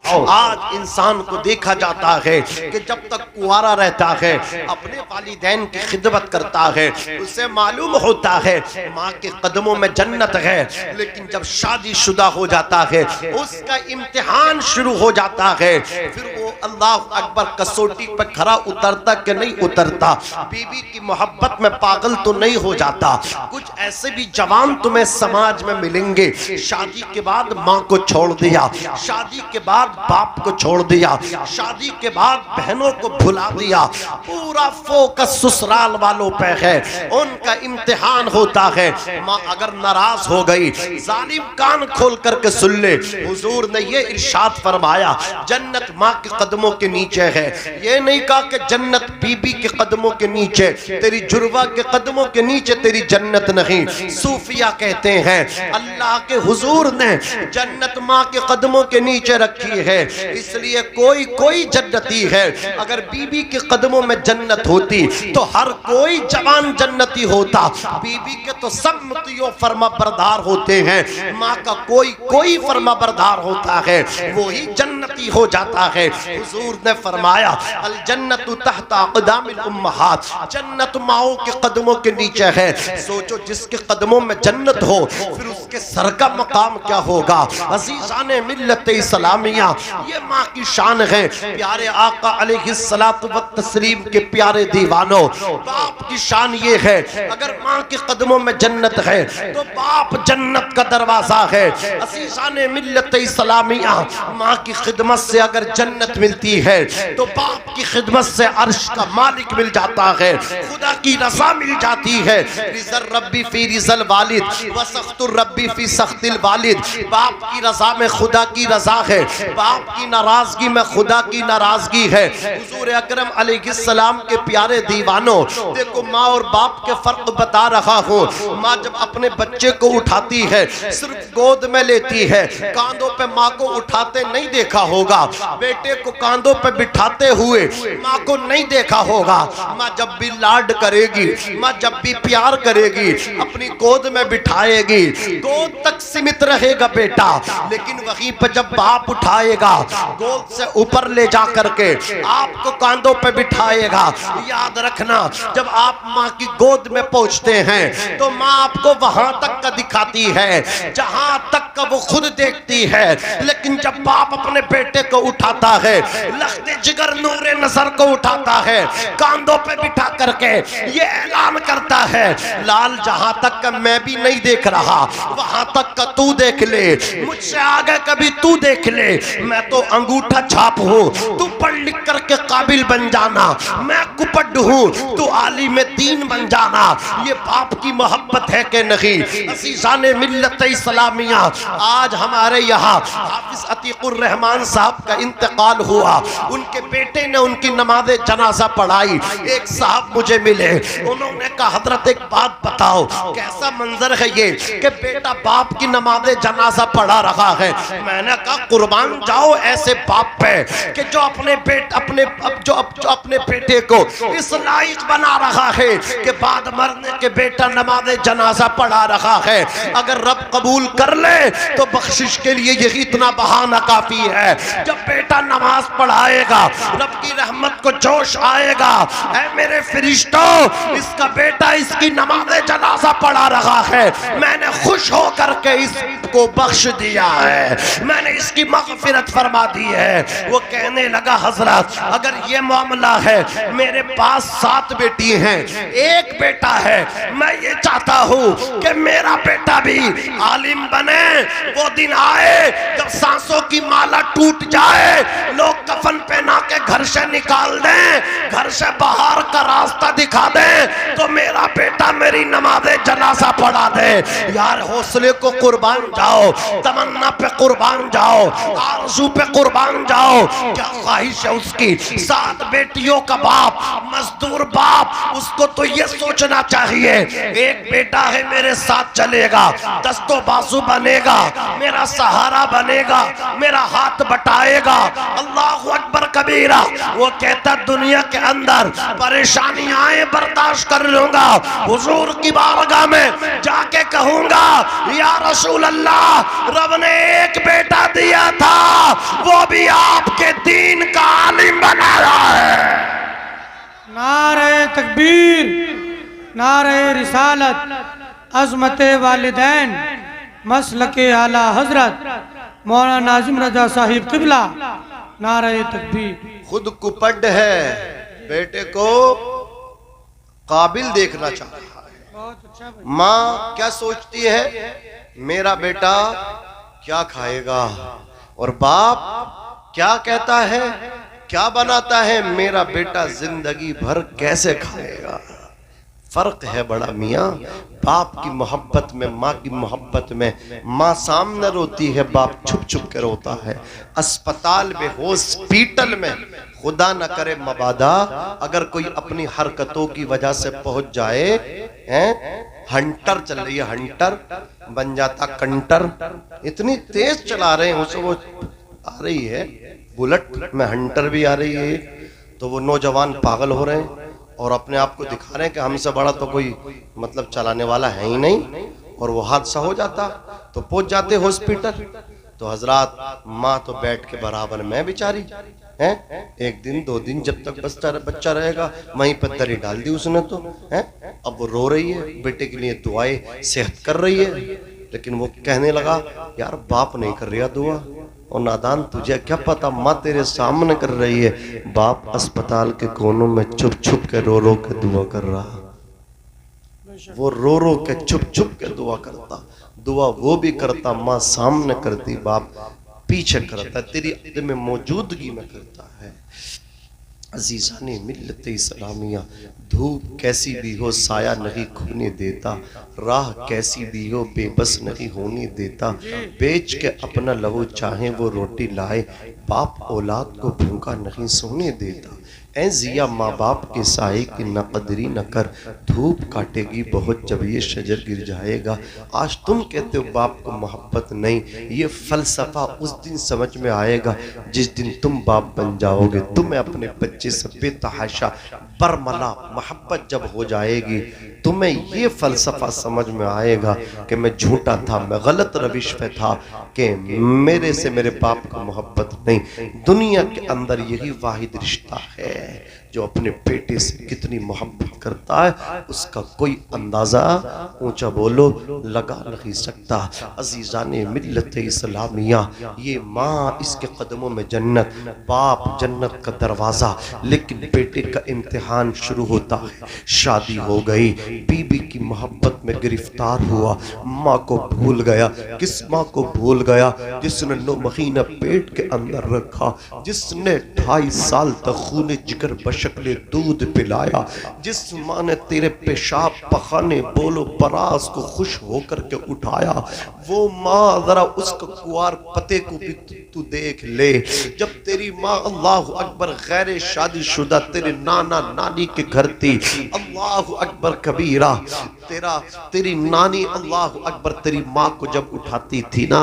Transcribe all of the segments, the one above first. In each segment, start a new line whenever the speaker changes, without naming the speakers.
आज इंसान को देखा जाता है कि जब तक कुंवारा रहता है अपने वालिदैन की खिदमत करता है, उसे मालूम होता है माँ के कदमों में जन्नत है, लेकिन जब शादीशुदा हो जाता है उसका इम्तिहान शुरू हो जाता है। फिर वो अल्लाह अकबर कसौटी पर खरा उतरता कि नहीं उतरता, बीवी की मोहब्बत में पागल तो नहीं हो जाता। कुछ ऐसे भी जवान तुम्हें समाज में मिलेंगे, शादी के बाद माँ को छोड़ दिया, शादी के बाद बाप को छोड़ दिया, शादी के बाद बहनों को भुला दिया, पूरा फोकस ससुराल वालों पे है, उनका इम्तिहान होता है। माँ अगर नाराज हो गई, जालिम कान खोल करके सुन ले, हुजूर ने ये इरशाद फरमाया जन्नत माँ के कदमों के नीचे है। ये नहीं कहा कि जन्नत बीबी के कदमों के नीचे, तेरी जुर्वा के कदमों के नीचे तेरी जन्नत नहीं। सूफिया कहते हैं अल्लाह के हुजूर ने जन्नत माँ के कदमों के नीचे रखी है, इसलिए कोई कोई जन्नती है। अगर बीबी के कदमों में जन्नत होती तो हर कोई जवान जन्नती होता। बीबी के तो सब मुतियों फर्मा बरदार होते हैं, माँ का कोई कोई फर्मा बरदार होता है, वही जन्नती हो जाता है। हुजूर ने फरमाया अल जन्नतु तहता अक़दामिल उम्महात, जन्नत माओ के कदमों के नीचे है। सोचो जिसके कदमों में जन्नत हो फिर उसके सर का मकाम क्या होगा। अज़ीज़ाने मिल्लत इस्लामिया, ये माँ की शान है। प्यारे आका अलैहिस्सलातु व तस्लीम के प्यारे दीवानों, बाप की शान ये है अगर माँ के कदमों में जन्नत है तो बाप जन्नत का दरवाजा है। अज़ीज़ाने मिल्लत इस्लामिया, माँ की खिदमत से अगर जन्नत मिलती है तो बाप की खिदमत से अर्श का मालिक मिल जाता है, खुदा की रज़ा मिल जाती है। रिज़ल रब्बी फी रिज़ल वालिद व सख्तुर रब्बी फी सख्तिल वालिद, बाप की रज़ा में खुदा की रज़ा है, बाप की नाराजगी में खुदा की नाराजगी है। हुजूर अकरम अलैहिस्सलाम के प्यारे दीवानों, देखो माँ और बाप के फर्क बता रहा हूँ। माँ जब अपने बच्चे को उठाती है सिर्फ गोद में लेती है, कांधों पे माँ को उठाते नहीं देखा होगा, बेटे को कांधों पे बिठाते हुए माँ को नहीं देखा होगा। माँ जब भी लाड करेगी, माँ जब भी प्यार करेगी अपनी गोद में बिठाएगी, गोद तक सीमित रहेगा बेटा, लेकिन वहीं पर जब बाप उठाएगा गोद से ऊपर ले जा करके आपको कांधों पे बिठाएगा। याद रखना जब आप माँ की गोद में पहुंचते हैं तो माँ आपको वहां तक का दिखाती है जहां तक का वो खुद देखती है, लेकिन जब बाप अपने बेटे को उठाता है, लख्ते जिगर नूरे नजर को उठाता है, कांधों पे बिठा करके ये ऐलान करता है लाल जहां तक का मैं भी नहीं देख रहा वहां तक का तू देख ले, मुझसे आगे कभी तू देख ले, मैं तो अंगूठा छाप हूँ, तू पढ़ लिख करके काबिल बन जाना, मैं कुपड़ हूँ, तू आलिम दीन बन जाना। ये बाप की मोहब्बत है कि नहीं। अज़ीज़ाने मिल्लत इस्लामिया, आज हमारे यहाँ हाफिज अतीकुर रहमान साहब का इंतकाल हुआ, उनके बेटे ने उनकी नमाज जनाजा पढ़ाई। एक साहब मुझे मिले, उन्होंने कहा हजरत एक बात बताओ कैसा मंजर है ये कि बेटा बाप की नमाज जनाजा पढ़ा रहा है। मैंने कहा कुर्बान जाओ ऐसे बाप पे कि जो अपने बेटे को इस लायक बना रहा है कि बाद मरने के बेटा नमाज जनाजा पढ़ा रहा है। अगर रब कबूल कर ले तो बख्शिश के लिए यही इतना बहाना काफी है। जब बेटा नमाज पढ़ाएगा रब की रहमत को जोश आएगा, ऐ मेरे फरिश्तों इसका बेटा इसकी नमाज जनाजा पढ़ा रहा है, मैंने खुश हो करके इसको बख्श दिया है, मैंने इसकी मग़फ़िरत फरमा दी है। वो कहने लगा हजरत अगर ये मामला है, मेरे पास 7 बेटी हैं, एक बेटा है, मैं ये चाहता हूँ कि मेरा बेटा भी आलिम बने। वो दिन आए जब सांसों की माला टूट जाए, लोग कफन पहना के घर से निकाल दें, घर से बाहर का रास्ता दिखा दें, तो मेरा बेटा मेरी नमाज़े जनाजा पढ़ा दे। यार हौसले को कुर्बान जाओ, तमन्ना पे कुर्बान जाओ, आरज़ू पे कुर्बान जाओ। क्या ख्वाहिश है उसकी, 7 बेटियों का बाप, मजदूर बाप, उसको तो ये सोचना चाहिए एक बेटा है मेरे साथ चलेगा, दस्तो बाजू बनेगा, मेरा सहारा बनेगा, मेरा हाथ बटाएगा। अल्लाहु अकबर कबीरा। वो कहता दुनिया के अंदर परेशानी आए बर्दाश्त कर लूंगा, हुजूर की बारगाह में जाके कहूंगा, या रसूल अल्लाह, रब ने एक बेटा दिया था, वो भी आपके दीन का आलिम बनाया है।
नारे तकबीर, नारे रिसालत, अज़मते वालिदैन, मसलके आला हजरत मौलाना नाज़िम रज़ा साहिब क़िबला, नारे तकबीर।
खुद कुपड है, बेटे को काबिल देखना चाह रहा है। माँ क्या सोचती है, मेरा बेटा क्या खाएगा, और बाप क्या कहता है, क्या बनाता है, मेरा बेटा जिंदगी भर कैसे खाएगा। फर्क है बड़ा मियाँ। बाप की मोहब्बत में, माँ की मोहब्बत में, माँ सामने रोती है, बाप छुप छुप के रोता है। अस्पताल में, हॉस्पिटल में, खुदा न करे मबादा अगर कोई अपनी हरकतों की वजह से पहुंच जाए, हैं, हंटर चल रही है, हंटर बन जाता कंटर। इतनी तेज चला रहे हैं उसे, वो आ रही है बुलेट में हंटर भी आ रही है, तो वो नौजवान पागल हो रहे हैं और अपने आप को दिखा रहे हैं कि हमसे बड़ा तो कोई मतलब चलाने वाला है ही नहीं, और वो हादसा हो जाता तो पहुंच जाते हॉस्पिटल। तो हजरात, माँ तो बेड के बराबर में बेचारी है, एक दिन 2 दिन जब तक बच्चा रहेगा वहीं पर दरी डाल दी उसने तो है। अब वो रो रही है, बेटे के लिए दुआएं सेहत कर रही है, लेकिन वो कहने लगा, यार बाप नहीं कर रहा दुआ, और नादान तुझे क्या पता, माँ तेरे सामने कर रही है। बाप अस्पताल के कोनों में छुप छुप के रो रो के दुआ कर रहा, वो रो रो के छुप छुप के दुआ करता, दुआ वो भी करता, माँ सामने करती, बाप पीछे करता, तेरी अदम मौजूदगी में करता है। अजीज़ाने मिल्लत इस्लामिया, धूप कैसी भी हो साया नहीं खोने देता, राह कैसी भी हो बेबस नहीं होने देता, बेच के अपना लहू चाहे वो रोटी लाए, बाप औलाद को भूखा नहीं सोने देता। ऐ जिया माँ बाप के साए की न कदरी न कर, धूप काटेगी बहुत जब ये शजर गिर जाएगा। आज तुम कहते हो बाप को मोहब्बत नहीं, ये फलसफा उस दिन समझ में आएगा जिस दिन तुम बाप बन जाओगे। तुम्हें अपने बच्चे से बेतहाशा बरमला मोहब्बत जब हो जाएगी, तुम्हें ये फलसफा समझ में आएगा कि मैं झूठा था, मैं गलत रविश पे था, कि मेरे से मेरे बाप को मोहब्बत नहीं। दुनिया के अंदर यही वाहिद रिश्ता है जो अपने बेटे से कितनी मोहब्बत करता है, उसका कोई अंदाजा, ऊंचा बोलो, लगा नहीं सकता। अजीज़ाने मिल्लत इस्लामिया, ये माँ इसके कदमों में जन्नत, बाप जन्नत का दरवाज़ा, लेकिन बेटे का इम्तिहान शुरू होता है। शादी हो गई, बीबी की मोहब्बत में गिरफ्तार हुआ, माँ को भूल गया। किस माँ को भूल गया? जिसने 9 महीना पेट के अंदर रखा, जिसने 2.5 साल तक खूने जिगर बशक्ले दूध पिलाया, जिस माँ ने तेरे पेशाब पखाने बोलो बरास को खुश होकर के उठाया, वो माँ जरा उसका कुआर पते को भी तू देख ले। जब तेरी माँ अल्लाह अकबर गैर शादीशुदा तेरे नाना नानी के घर थी, अल्लाह अकबर कबीरा, तेरी नानी अल्लाह अकबर तेरी माँ को जब उठाती थी ना,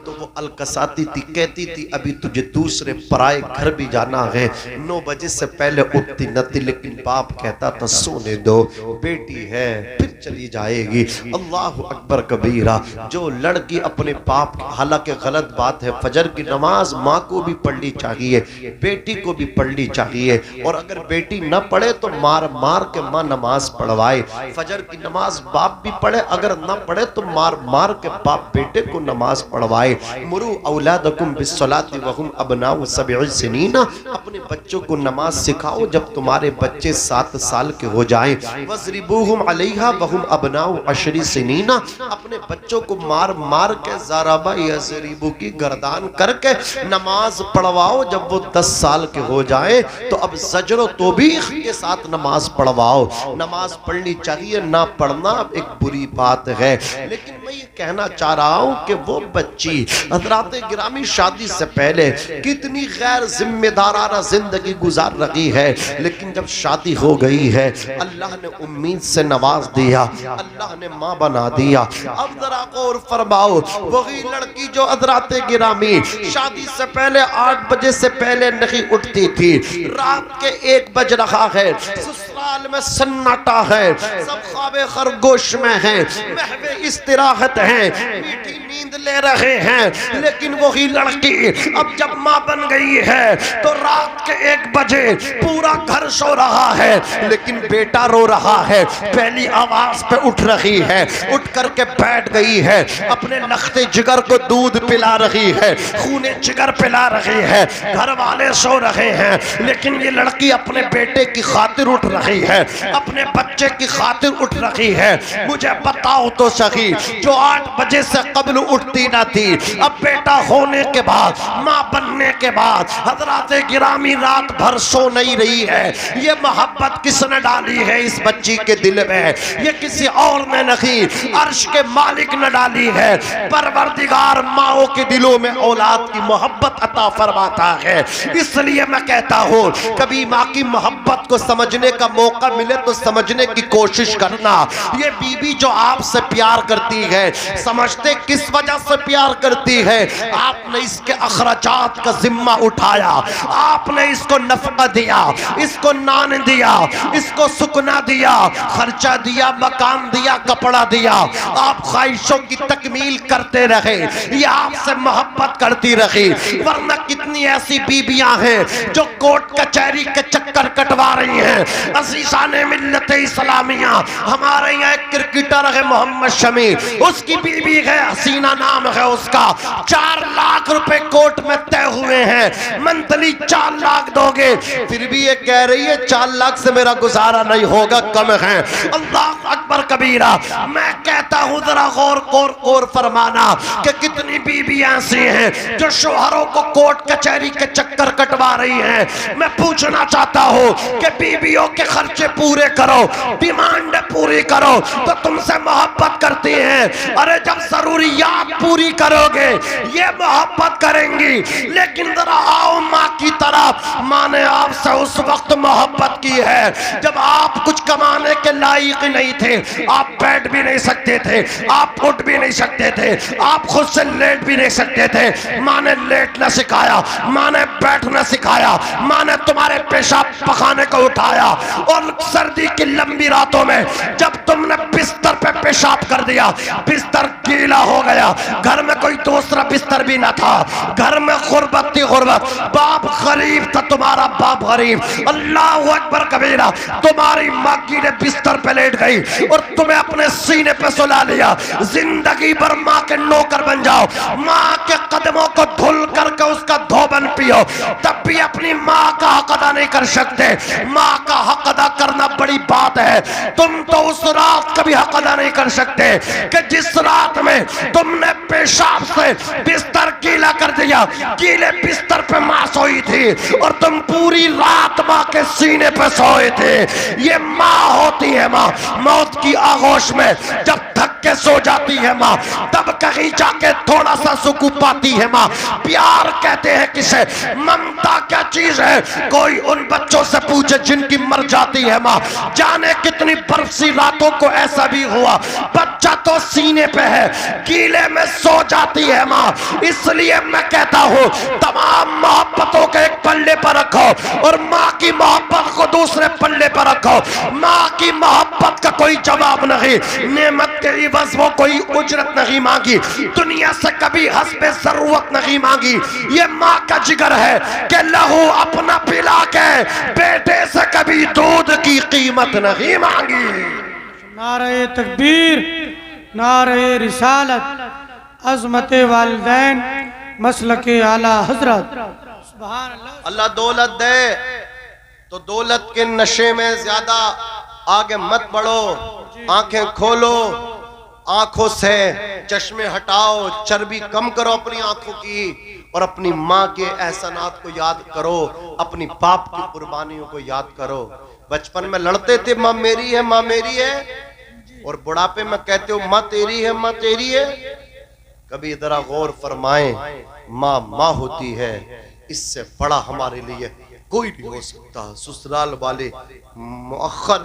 तो वो अलकसाती थी, कहती थी अभी तुझे दूसरे पराए घर भी जाना है। 9 बजे से पहले उठती न थी, लेकिन बाप कहता था सोने दो, बेटी है फिर चली जाएगी। अल्लाह अकबर कबीरा। जो लड़की अपने बाप, हालांकि गलत बात है, फजर की नमाज माँ को भी पढ़नी चाहिए, बेटी को भी पढ़नी चाहिए, और अगर बेटी न पढ़े तो मार मार के माँ नमाज पढ़वाए। फजर की नमाज बाप भी पढ़े, अगर न पढ़े तो मार मार के बाप बेटे को नमाज पढ़वाए। मुरू औलादकुम बिस्सलाति वहुम अबनाउ सब'i सिनीना, अपने बच्चों को नमाज सिखाओ जब तुम्हारे बच्चे 7 साल के हो जाएं। वज़रिबूहुम अलैहा वहुम अबनाउ 10 सिनीना, अपने बच्चों को मार मार के ज़राबा यज़रिबू की गर्दान करके नमाज पढ़वाओ जब वो 10 साल के हो जाए। तो अब ज़जरो तौबीख के साथ नमाज पढ़वाओ। नमाज पढ़नी चाहिए, ना पढ़ना एक बुरी बात है। लेकिन मैं ये कहना चाह रहा हूँ कि वो बच्ची हज़रात गिरामी शादी से पहले कितनी गैर जिम्मेदाराना जिंदगी गुजार रही है, लेकिन जब शादी हो गई है अल्लाह ने उम्मीद से नवाज दिया, अल्लाह ने माँ बना दिया। अब जरा गौर फरमाओ, वही लड़की जो हज़रात गिरामी शादी से पहले 8 बजे से पहले नहीं उठती थी, रात के 1 बज रहा है, ससुराल हिलाल में सन्नाटा है, सब ख्वाबे खरगोश में हैं, महवे इस्तिराहत हैं, मीठी नींद ले रहे हैं। लेकिन वही लड़की अब जब माँ बन गई है तो रात के 1 बजे पूरा घर सो रहा है, लेकिन बेटा रो रहा है। पहली आवाज पे उठ रही है, उठ करके बैठ गई है, अपने लखते जिगर को दूध पिला रही है, खूने जिगर पिला रही है। घर वाले सो रहे हैं, लेकिन ये लड़की अपने बेटे की खातिर उठ रही है, अपने बच्चे की खातिर उठ रही है। मुझे बताओ तो सही, जो 8 बजे से कबल उठती ना थी, अब बेटा होने के बाद, माँ बनने के बाद हजरात गिरामी रात भर सो नहीं रही है। ये मोहब्बत किसने डाली है इस बच्ची के दिल में? ये किसी और ने नहीं, अर्श के मालिक ने डाली है। परवरदिगार माओ के दिलों में औलाद की मोहब्बत अता फरमाता है। इसलिए मैं कहता हूँ, कभी माँ की मोहब्बत को समझने का मौका मिले तो समझने की कोशिश करना। ये बीबी जो आपसे प्यार करती है, समझते किस वजह से प्यार करती है? आपने इसके अखराजात का जिम्मा उठाया, आपने इसको नफका दिया, इसको नान दिया, इसको सुकना दिया, खर्चा दिया, मकान दिया, कपड़ा दिया। आप ख्वाहिशों की तकमील करते रहे, ये आपसे मोहब्बत करती रही। वरना कितनी ऐसी बीबियां हैं जो कोर्ट कचहरी के चक्कर कटवा रही हैं। अज़ीज़ाने मिल्लत इस्लामिया, हमारे यहाँ एक क्रिकेटर है मोहम्मद शमी, उसकी बीबी है, हसीना नाम है उसका। 4 लाख रुपए कोर्ट में तय हुए हैं, मंथली 4 लाख दोगे, फिर भी ये कह रही है 4 लाख से मेरा गुजारा नहीं होगा, कम है। अल्लाह अकबर कबीरा। मैं कहता हूँ जरा गौर फरमाना कि कितनी बीबियां ऐसी हैं जो शोहरों को कोर्ट कचहरी के चक्कर कटवा रही हैं। मैं पूछना चाहता हूँ कि बीबियों के खर्चे पूरे करो, डिमांड पूरी करो तो तुमसे मोहब्बत करती हैं। अरे जब जरूरियात पूरी करोगे ये मोहब्बत करेंगी। लेकिन जरा आओ माँ की तरफ। माँ ने आपसे उस वक्त मोहब्बत की है जब आप कुछ कमाने के लायक नहीं थे, आप बैठ भी नहीं सकते थे, आप उठ भी नहीं सकते थे, आप खुद से लेट भी नहीं सकते थे। माँ ने लेटना सिखाया, माँ ने बैठना सिखाया, माँ ने तुम्हारे पेशाब पखाने को उठाया। और सर्दी की लंबी रातों में जब तुमने बिस्तर पे पेशाब कर दिया, बिस्तर गीला हो गया, घर में कोई दूसरा बिस्तर भी ना था, घर में गुर्बत थी, गुर्बत। बाप गरीब था, तुम्हारा बाप गरीब। अल्लाह अकबर कबीरा। तुम्हारी माँ की ने बिस्तर पे लेट गई और तुम्हें अपने सीने पे सुला लिया। जिंदगी भर माँ के नौकर बन जाओ, माँ के कदमों को धुल करके उसका धोबन पियो, तब भी अपनी माँ का हक अदा नहीं कर सकते। माँ का हक अदा करना बड़ी बात है। तुम तो उस रात का भी हक अदा नहीं कर सकते कि जिस रात में तुमने पेशाब से बिस्तर गीला कर दिया, गीले बिस्तर पे माँ सोई थी और तुम पूरी रात माँ के सीने पे सोए थे। ये माँ होती है। माँ मौत की आगोश में जब थक के सो जाती है माँ, तब कहीं जाके थोड़ा सा सुकून पाती है माँ। प्यार कहते हैं किसे, ममता क्या चीज है? कोई उन बच्चों से पूछे जिनकी मर जाती है माँ। जाने कितनी बरसी रातों को ऐसा भी हुआ, बच्चा तो सीने पे है, गीले में सो जाती है माँ। इसलिए मैं कहता हूँ तमाम मोहब्बतों को एक पल्ले पर रखो और माँ की मोहब्बत को दूसरे पल्ले पर रखो। माँ की मोहब्बत का कोई जवाब नहीं, नेमत के इवज़ वो कोई उजरत नहीं मांगी, दुनिया से कभी हस्बे जरूरत नहीं मांगी। ये माँ का जिगर है कि लहू अपना पिला के बेटे से कभी दूध की कीमत नहीं मांगी।
नारे तकबीर, नारे रिसालत, अज़मते वालिदैन, मसलके आला हजरत। सुभान अल्लाह।
अल्लाह दौलत दे तो दौलत के नशे में ज्यादा आगे मत बढ़ो। आंखें खोलो, आंखों से चश्मे हटाओ, चर्बी कम करो अपनी आंखों की और अपनी माँ के एहसानात को याद करो, अपनी बाप की कुर्बानियों को याद करो। बचपन में लड़ते थे माँ मेरी है, माँ मेरी है, और बुढ़ापे में कहते हो माँ तेरी है, माँ तेरी है। कभी जरा गौर फरमाएं, माँ माँ होती है, इससे बड़ा हमारे लिए कोई नहीं हो सकता। ससुराल वाले मुअख्खर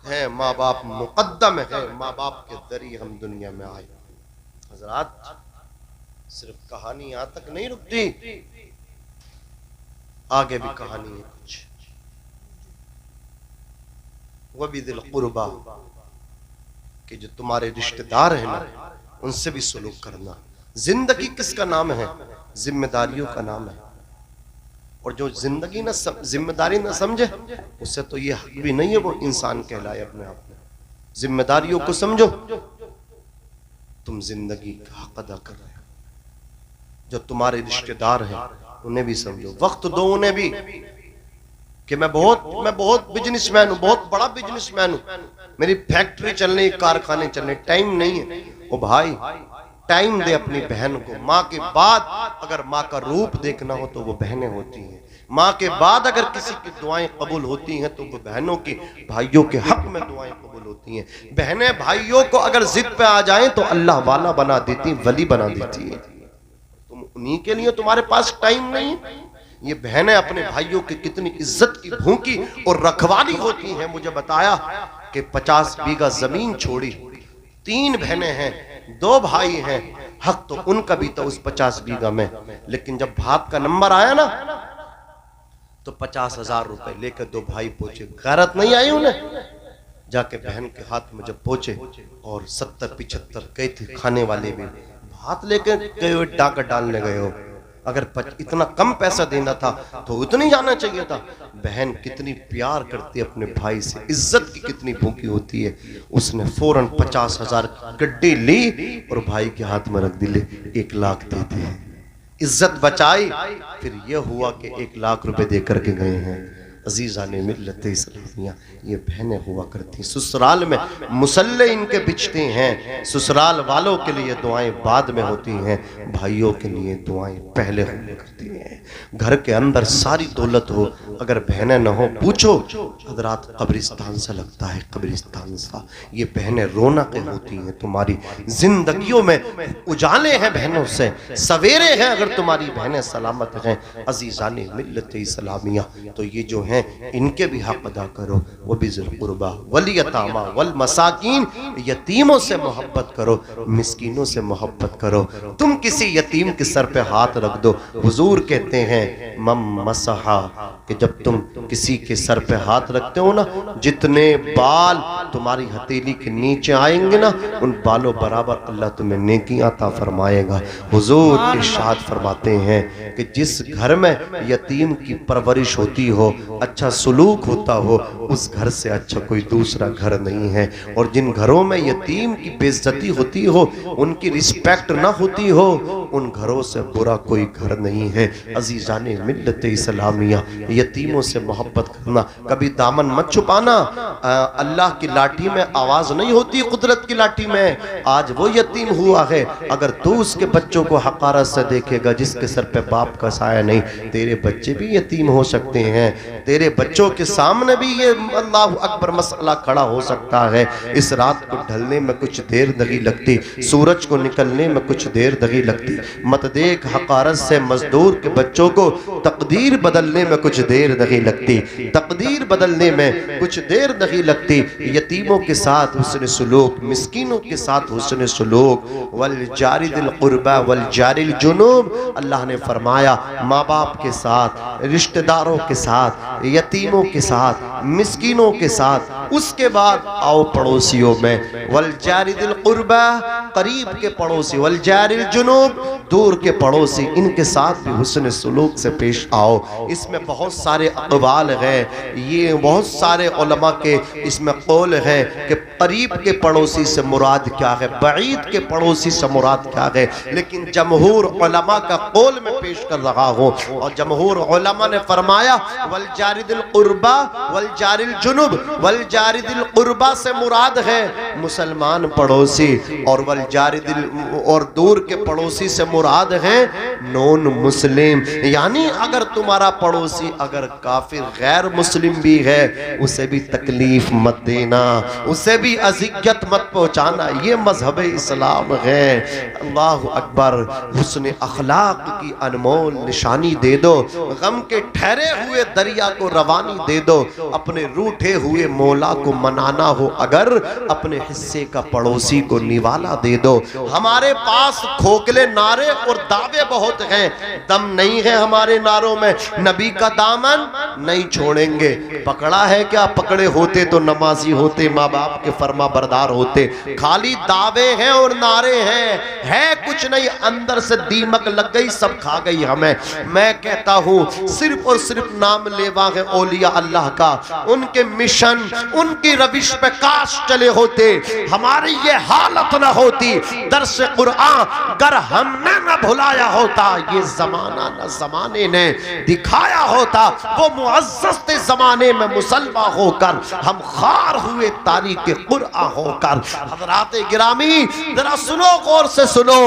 हैं, माँ बाप मुकद्दम है, माँ बाप के जरिए हम दुनिया में आए। हजरात, सिर्फ कहानी यहाँ तक नहीं रुकती, आगे भी कहानी है कुछ। वबिदिल कुर्बा, कि जो तुम्हारे रिश्तेदार हैं ना उनसे भी सलूक करना। जिंदगी किसका नाम है? जिम्मेदारियों का नाम है। और जो जिंदगी ना जिम्मेदारी ना समझे उससे तो ये हक भी नहीं है वो इंसान कहलाए अपने आप में। जिम्मेदारियों को समझो, तुम जिंदगी का हक अदा कर रहे हो। जो तुम्हारे रिश्तेदार हैं उन्हें भी समझो, वक्त दो उन्हें भी, कि मैं बहुत बिजनेसमैन हूं, बहुत बड़ा बिजनेसमैन हूं, मेरी फैक्ट्री चलने, कारखाने चलने, टाइम नहीं है। ओ भाई, टाइम दे अपनी बहन को। माँ के बाद अगर माँ का रूप देखना हो तो वो बहनें होती हैं। माँ के बाद अगर किसी की दुआएं कबूल होती हैं तो वो बहनों की, भाइयों के हक में दुआएं कबूल होती हैं। बहनें भाइयों को अगर जिद पे आ जाएं तो अल्लाह वाला बना देती, वली बना देती है। तुम उन्हीं के लिए, तुम्हारे पास टाइम नहीं। ये बहनें अपने भाइयों की कितनी इज्जत की भूखी और रखवाली होती हैं। मुझे बताया कि 50 बीघा जमीन छोड़ी, 3 बहनें हैं, 2 भाई हैं, हक तो उनका भी था उस 50 बीघा में। लेकिन जब भात का नंबर आया ना तो 50,000 रुपए लेकर 2 भाई पहुंचे। गैरत नहीं आई उन्हें? जाके बहन के हाथ में जब पहुंचे और 70-75 गए थे खाने वाले भी, भात लेकर गए हुए डाका डालने गए हो। अगर इतना कम पैसा देना था तो उतना ही जाना चाहिए था। बहन कितनी प्यार करती है अपने भाई से, इज्जत की कितनी भूखी होती है। उसने फौरन 50,000 गड्डी ली और भाई के हाथ में रख दी, ले 1 लाख देते हैं। इज्जत बचाई, फिर यह हुआ कि 1 लाख रुपए देकर के गए हैं। अजीज़ाने मिल्लत इस्लामिया, ये बहनें हुआ करती। ससुराल में मुसल्ले इनके बिछते हैं। ससुराल वालों के लिए दुआएं बाद में होती हैं, भाइयों के लिए दुआएं पहले हुआ करती हैं। घर के अंदर सारी दौलत हो, अगर बहनें न हो, पूछो हजरात, कब्रिस्तान सा लगता है, कब्रिस्तान सा। ये बहनें रौनकें होती हैं तुम्हारी जिंदगियों में, उजाले हैं बहनों से, सवेरे हैं अगर तुम्हारी बहनें सलामत हैं। अजीज़ाने मिल्लत इस्लामिया, तो ये जो इनके भी हक अदा करो। वो भी ज़िल कुर्बा वल यतामा वल मसाकीन, यतीमों से मोहब्बत करो, मिस्कीनों से मोहब्बत करो। तुम किसी यतीम के सर पे हाथ रख दो, हुजूर कहते हैं मम मसहा, कि जब तुम किसी के सर पे हाथ रखते हो ना, जितने बाल तुम्हारी हथेली के नीचे आएंगे ना, उन बालों बराबर अल्लाह तुम्हें नेकियां अता फरमाएगा। हुजूर इरशाद फरमाते हैं कि जिस घर में यतीम की परवरिश होती हो, अच्छा सुलूक होता हो, उस घर से अच्छा कोई दूसरा घर नहीं है। और जिन घरों में यतीम की बेइज्जती होती हो, उनकी रिस्पेक्ट ना होती हो, उन घरों से बुरा कोई घर नहीं है। अजीज़ाने मिल्लत इस्लामिया, यतीमों से मोहब्बत करना, कभी दामन मत छुपाना। अल्लाह की लाठी में आवाज नहीं होती, कुदरत की लाठी में। आज वो यतीम हुआ है, अगर तू उसके बच्चों को हकारत से देखेगा, जिसके सर पे बाप का साया नहीं, तेरे बच्चे भी यतीम हो सकते हैं। तेरे बच्चों के सामने भी ये अल्लाह अकबर मसला खड़ा हो सकता है। इस रात को ढलने में कुछ देर नहीं लगती, सूरज को निकलने में कुछ देर नहीं लगती। मत देख हकारत से मजदूर के बच्चों को, तकदीर बदलने में कुछ देर नहीं लगती, तकदीर बदलने में कुछ देर नहीं लगती। यतीमों के साथ हुस्न सुलूक, मिस्कीनों के साथ हुस्न सुलूक। वल जारिदिल कुर्बा वल जारिल जुनूब, अल्लाह ने फरमाया माँ बाप के साथ, रिश्तेदारों के साथ, यतीमों के साथ, मिस्कीनों के साथ, उसके बाद आओ पड़ोसियों में। वल जारिदिल कुर्बा, करीब के पड़ोसी, वल जारिल जुनूब, दूर के पड़ोसी, इनके साथ भी हुस्न सुलूक से पेश आओ। इसमें बहुत सारे अक़वाल हैं, ये बहुत सारे उलमा के इसमें कौल है कि करीब के पड़ोसी से मुराद क्या है, बईद के पड़ोसी से मुराद क्या है। लेकिन जमहूर उलमा का कौल में पेश कर रहा हूँ, और जमहूर उलमा ने फरमाया वल जारिदिल कुर्बा वल जारिल जुनुब, वल जारिदिल कुर्बा से मुराद है मुसलमान पड़ोसी, और वल जारिदिल, और दूर के पड़ोसी से मुराद है नॉन मुस्लिम। यानी अगर तुम्हारा पड़ोसी अगर काफिर गैर मुस्लिम भी है, उसे भी तकलीफ मत देना, उसे भी अजियत मत पहुंचाना। ये मजहब इस्लाम है। अल्लाह अकबर। हुस्न अखलाक की अनमोल निशानी दे दो, गम के ठहरे हुए दरिया को रवानी दे दो। अपने रूठे हुए मौला को मनाना हो अगर, अपने हिस्से का पड़ोसी को निवाला दे दो। हमारे पास खोखले नारे और दावे बहुत हैं, दम नहीं है हमारे नारों में, नबी का दामन नहीं छोड़ेंगे। पकड़ा है क्या? पकड़े होते तो नमाजी होते, माँ बाप के फर्मा बरदार होते। खाली दावे हैं और नारे हैं, है कुछ नहीं, अंदर से दीमक लग गई, सब खा गई हमें। मैं कहता हूँ सिर्फ और सिर्फ नाम लेवा है औलिया अल्लाह का, उनके मिशन उनकी रविश पे काश चले होते, हमारी ये हालत न होती। दर्स कुरान अगर हमने न भुलाया होता, ये जमाना न जमाने ने दिखाया होता, वो मुअज़्ज़ज़ जमाने में मुसलमान होकर हम खार हुए तारीख कुरान होकर। हज़रात गिरामी जरा सुनो, गौर से सुनो,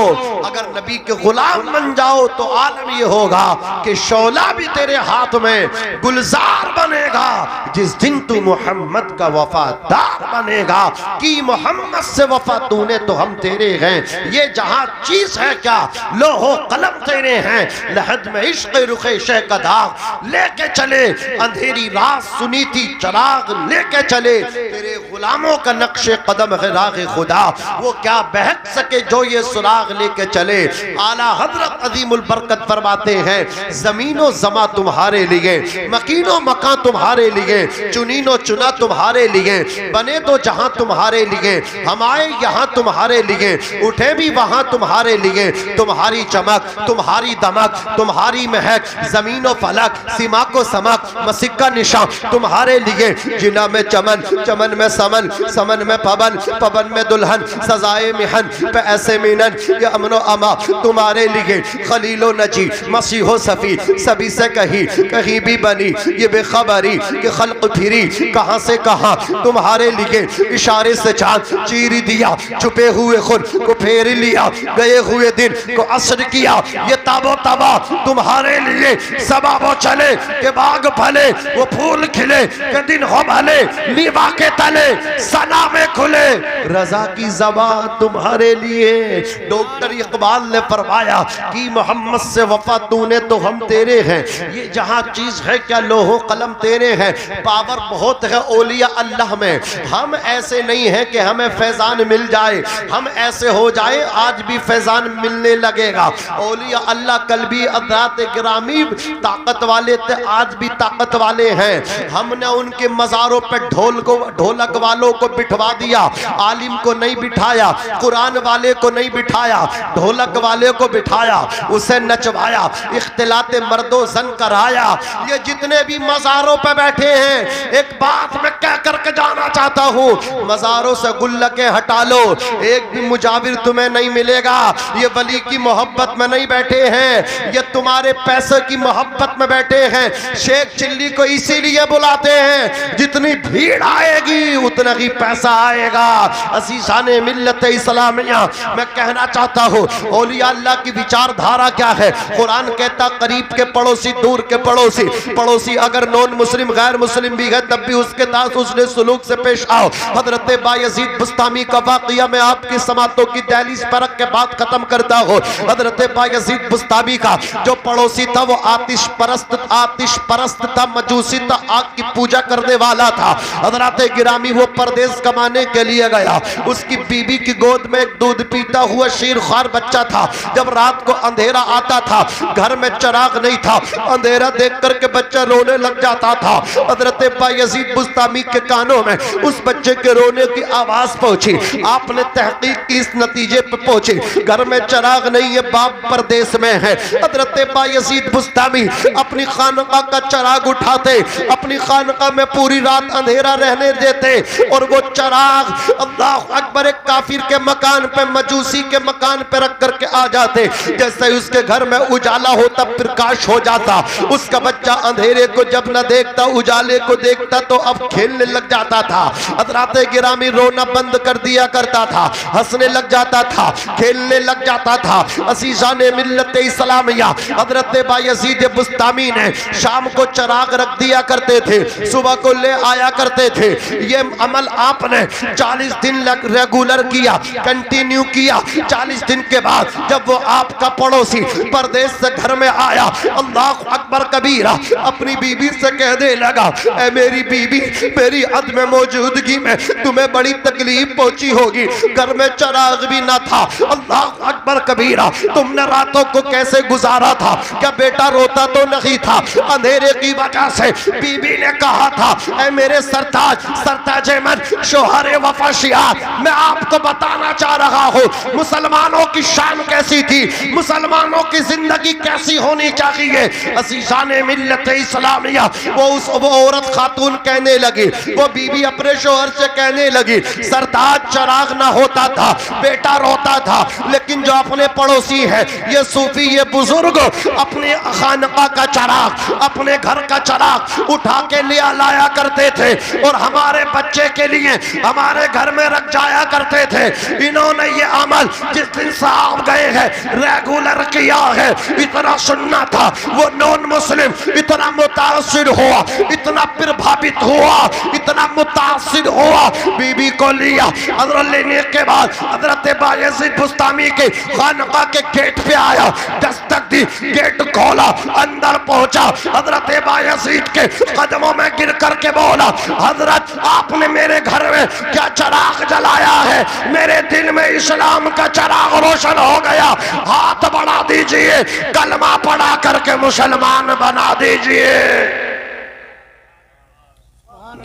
अगर नबी के गुलाम बन जाओ तो आलम ये होगा कि शोला भी तेरे हाथ में गुलजार बनेगा। जिस दिन तू मोहम्मद का वफादार बनेगा कि मोहम्मद से वफा तूने तो हम तेरे हैं, ये जहां चीज है क्या, लोहो कलम तेरे हैं। लहद में इश्क रुखे शह का दाग लेके चले, अंधेरी रात सुनी थी चराग लेके चले, तेरे गुलामों का नक्शे कदम है राग खुदा, वो क्या बहक सके जो ये सुराग लेके चले। आला हजरत अजीमुल बरकत फरमाते हैं, जमीनो जमा तुम्हारे लिए, मकीनो मकान तुम्हारे लिए, चुनीनो चुना तुम्हारे लिए, बने तो जहां तुम्हारे लिए, हम आए यहाँ तुम्हारे लिए, उठे भी वहां तुम्हारे लिए। तुम्हारी चमक, तुम्हारी दमक, तुम्हारी महक, जमीनो फलक, सीमा को समक, मसिक्का निशान तुम्हारे लिए। जिना में चमन, चमन में समन, समन में पवन, पवन में दुल्हन, सजाए मिहन पे ऐसे मीनन, ये अमनो अमा तुम्हारे लिए। खलीलो नजी मसीहो सफी सभी से कहीं भी बनी ये बेखबरी कि खल्क फिरी कहां से कहां तुम्हारे लिए। इशारे से चांद चीर दिया, छुपे हुए खुद को फेर लिया, गए हुए दिन को असर किया, ये ताबो तबा तुम्हारे लिए। सबाबो चले के बाग फले, वो फूल खिले के दिन हो भले, मीवा के तले सना में खुले, रजा की ज़बां तुम्हारे लिए। डॉक्टर इकबाल ने फरमाया कि मोहम्मद से वफा तूने तो हम तेरे हैं, ये जहां चीज है क्या लोहो कलम तेरे हैं। पावर बहुत है औलिया अल्लाह में, हम ऐसे नहीं हैं कि हमें फैजान मिल जाए, हम ऐसे हो जाए आज भी फैजान मिलने लगेगा। औलिया अल्लाह कल भी हज़रात गिरामी ताकत वाले थे, आज भी ताकत वाले हैं। हमने उनके मज़ारों पे ढोलक वालों को बिठवा दिया, आलिम को नहीं बिठाया, कुरान वाले को नहीं बिठाया, ढोलक वाले को बिठाया, उसे नचवाया, इख्तिलाते मर्दो जन कराया। ये जितने भी मज़ारों पे बैठे हैं, एक बात मैं कह करके जाना चाहता हूँ, मज़ारों से गुल्लके हटा लो, एक भी मुजाविर तुम्हें नहीं मिलेगा। ये वली की मोहब्बत में नहीं बैठे हैं, ये तुम्हारे पैसे की मोहब्बत में बैठे हैं। शेख चिल्ली को इसीलिए बुलाते हैं, जितनी भीड़ आएगी उतना ही पैसा आएगा। असीसाने मिल्लत इस्लामिया, मैं कहना चाहता हूँ औलिया अल्लाह की विचारधारा क्या है। कुरान कहता करीब के पड़ोसी, दूर के पड़ोसी, पड़ोसी अगर नॉन मुस्लिम गैर मुस्लिम भी है तब भी उसके साथ उसने सुलूक से पेश आओ। हजरत बायजीद बुस्तामी का वाक़या मैं आपकी समातों की दहलीज पर रख के बात खत्म करता हूँ। हजरत बायजीद बुस्तामी का जो पड़ोसी था वो आतिश परस्त था, मजूसी था, आग की पूजा करने वाला था। हजरत गिरामी वो परदेश कमाने के लिए गया, उसकी बीबी की गोद में एक दूध पीता हुआ शीरख्वार बच्चा था। जब रात को अंधेरा आता था, घर में चिराग नहीं था, अंधेरा देख करके बच्चा रोने लग जाता था। हजरत बायजीद बुस्तामी के कानों में उस बच्चे के रोने की आवाज पहुंची। आपने तहकीक की, इस नतीजे पे पहुंचे घर में चिराग नहीं है, बाप परदेश में है। हजरत बायजीद बुस्तामी अपनी खानका का चिराग उठाते, अपनी खानका में पूरी रात अंधेरा रहने देते और वो चिराग अल्लाह अकबर एक काफिर के मकान पे, मजूसी के मकान पे रख करके आ जाते। जैसे उसके घर में उजाला होता, प्रकाश हो जाता, उसका बच्चा अंधेरे को जब न देखता, उजाले को देखता तो अब खेलने लग जाता था। हज़रात गिरामी रोना बंद कर दिया करता था, हंसने लग जाता था, खेलने लग जाता था। असीसाने मिल्लत इस्लामिया हज़रत बायजीद बुस्तामी ने शाम को चिराग रख दिया करते थे, सुबह को ले आया करते थे। ये अमल आपने 40 दिन रेगुलर किया, कंटिन्यू किया। 40 दिन के बाद जब वो आपका पड़ोसी परदेश से घर में आया, अल्लाह अकबर कबीरा अपनी बीबी से कहने लगा, ऐ मेरी बीबी, मेरी अदम मौजूदगी में तुम्हें बड़ी तकलीफ पहुंची होगी, घर में चिराग भी ना था। अल्लाह अकबर कबीरा मीरा, तुमने रातों को कैसे गुजारा था? क्या बेटा रोता तो नहीं था? अंधेरे की वजह से बीबी ने कहा था, ऐ मेरे सरताज, सरताज मन, शोहर वफा शियार, मैं आपको बताना चाह रहा हूँ मुसलमानों की शान कैसी थी, मुसलमानों की जिंदगी कैसी होनी चाहिए। अज़ीज़ान मिल्लत इस्लामिया, वो औरत खातून कहने लगी, वो बीबी अपने शोहर से कहने लगी, सरताज चराग ना होता था, बेटा रोता था, लेकिन जो अपने पड़ोसी है ये सूफी, ये बुजुर्ग अपने खानका का चराग, अपने घर का चराग उठा के लिया लाया करते थे और हमारे बच्चे के लिए हमारे घर में रख जाया करते थे। इन्होंने ये अमल जिस दिन साहब गए हैं रेगुलर किया है। इतना सुनना था, वो नॉन मुस्लिम इतना मुतासिर हुआ, इतना प्रभावित हुआ, इतना मुतासिर हुआ, बीबी को लिया। हजरत लेने के बाद हजरत बायज़ीद बुस्तामी के खानका के गेट पे आया, दस्तक दी, गेट खोला, अंदर पहुंचा, हजरत बायज़ीद के कदमों में गिर करके बोला, हजरत आपने मेरे घर में क्या चराग जलाया है? मेरे दिल में इस्लाम का चराग रोशन हो गया, हाथ बढ़ा दीजिए, कलमा पढ़ा करके मुसलमान बना दीजिए।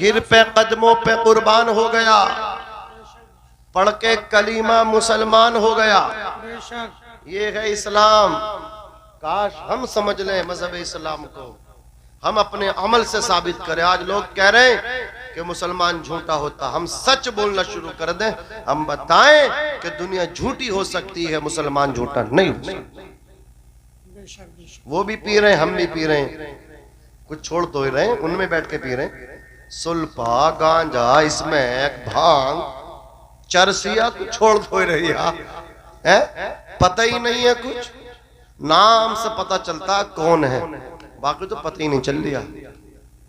गिर पे कदमों पे कुर्बान हो गया, पढ़ के कलीमा मुसलमान हो गया। ये है इस्लाम। काश हम समझ लें मजहब इस्लाम को, हम अपने अमल से साबित करें। आज लोग कह रहे हैं कि मुसलमान झूठा होता, हम सच बोलना शुरू कर दें, हम बताएं कि दुनिया झूठी हो सकती है, मुसलमान झूठा नहीं हो सकता। वो भी पी रहे हैं, हम भी पी रहे हैं, कुछ छोड़ तो रहे हैं, उनमें बैठ के पी रहे हैं। सुल्फा, गांजा, इसमें भांग, चरसिया कुछ छोड़ तो रही है, पता ही नहीं है, कुछ नाम से पता चलता कौन है, बाकी तो पता ही नहीं चल रहा।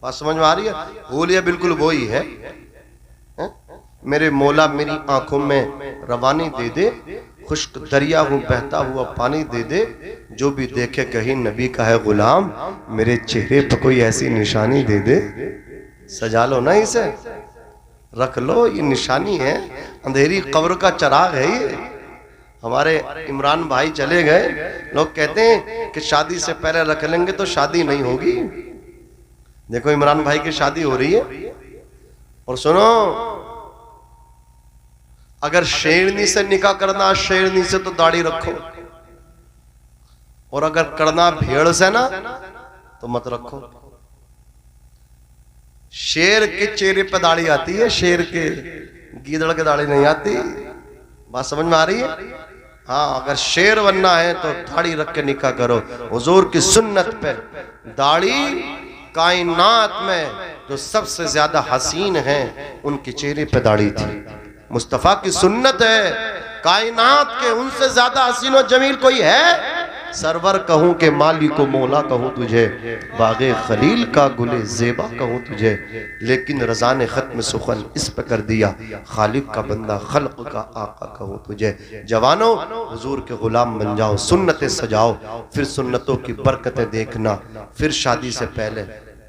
बात समझ में आ रही है? होलिया बिल्कुल वो ही है। मेरे मौला मेरी आंखों में रवानी दे दे, खुश्क दरिया हूँ बहता हुआ पानी दे दे, जो भी देखे कहीं नबी का है गुलाम, मेरे चेहरे पर कोई ऐसी निशानी दे दे। सजा लो ना इसे, रख लो, ये निशानी है, अंधेरी कब्र का चराग है ये। हमारे इमरान भाई चले गए, लोग कहते हैं कि शादी से पहले रख लेंगे तो शादी नहीं होगी। देखो इमरान भाई की शादी हो रही है, और सुनो, अगर शेरनी से निकाह करना, शेरनी से तो दाढ़ी रखो, और अगर करना भेड़ से ना तो मत रखो। शेर के चेहरे पे दाढ़ी आती है, शेर के, गीदड़ के दाढ़ी नहीं आती। बात समझ में आ रही है? हाँ, अगर शेर बनना है तो दाढ़ी रख के निकाह करो। हुजूर की सुन्नत पे दाढ़ी, कायनात में जो सबसे ज्यादा हसीन है उनके चेहरे पे दाढ़ी थी। मुस्तफा की सुन्नत है, कायनात के उनसे ज्यादा हसीन और जमील कोई है? सरवर कहूँ के माली को मौला कहूँ तुझे, बागे खलील का गुले जेबा कहूँ तुझे, लेकिन रज़ा ने खत्म सुखन इस पे कर दिया, खालिक का बंदा खल्क का आका कहूँ तुझे। जवानों, हुजूर के गुलाम बन जाओ, सुन्नतें सजाओ, फिर सुन्नतों की बरकतें देखना। फिर शादी से पहले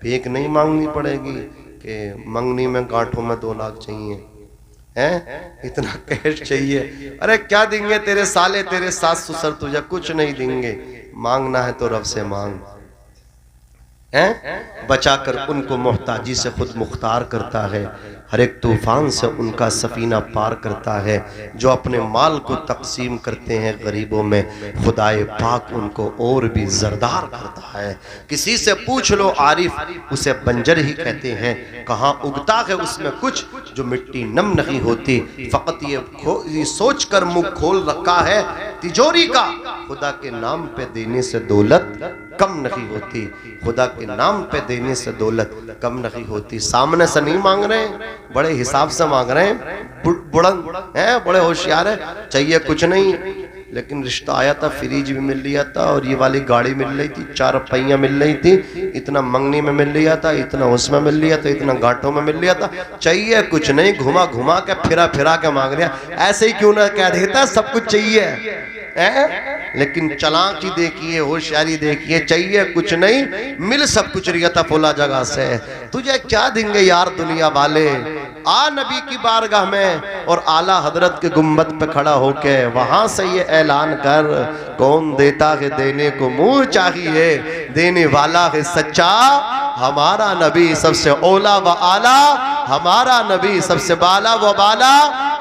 भीख नहीं मांगनी पड़ेगी कि मंगनी में गांठों में 2 लाख चाहिए, हैं, इतना कैश चाहिए। अरे क्या देंगे तेरे साले, तेरे सास ससुर, तुझे कुछ नहीं देंगे। मांगना है तो रब से मांग, हैं, बचाकर उनको मोहताजी से खुद मुख्तार करता है, हर एक तूफान से उनका सफीना पार करता है। जो अपने माल को तकसीम करते हैं गरीबों में, खुदाए पाक उनको और भी जरदार करता है। किसी से पूछ लो आरिफ, उसे बंजर ही कहते हैं, कहाँ उगता है उसमें कुछ जो मिट्टी नम नहीं होती। फकत ये सोच कर मुंह खोल रखा है तिजोरी का, खुदा के नाम पे देने से दौलत कम नहीं होती, खुदा के नाम पे देने से दौलत कम नहीं होती। सामने से नहीं मांग रहे, बड़े हिसाब से मांग रहे हैं, बुड़न है, बड़े होशियार है, चाहिए कुछ नहीं, लेकिन रिश्ता आया था, फ्रिज भी मिल लिया था, और ये वाली गाड़ी मिल रही थी, 4 पहिया मिल रही थी, इतना मंगनी में मिल लिया था, इतना उसमें मिल लिया था, इतना गांठों में मिल लिया था, चाहिए कुछ नहीं, घुमा घुमा के फिरा फिरा के मांग लिया। ऐसे ही क्यों ना कह देता सब कुछ चाहिए है? लेकिन चालाकी देखिए, होशियारी देखिए, चाहिए कुछ नहीं, मिल सब कुछ रियता फुला जगह से। तुझे क्या देंगे यार दुनिया वाले, आ नबी की बारगाह में और आला हजरत के गुम्बद पे खड़ा होके वहां से ये ऐलान कर, कौन देता है देने को मुंह चाहिए, देने वाला है सच्चा हमारा नबी सबसे ओला व आला, हमारा नबी सबसे बाला व बाला,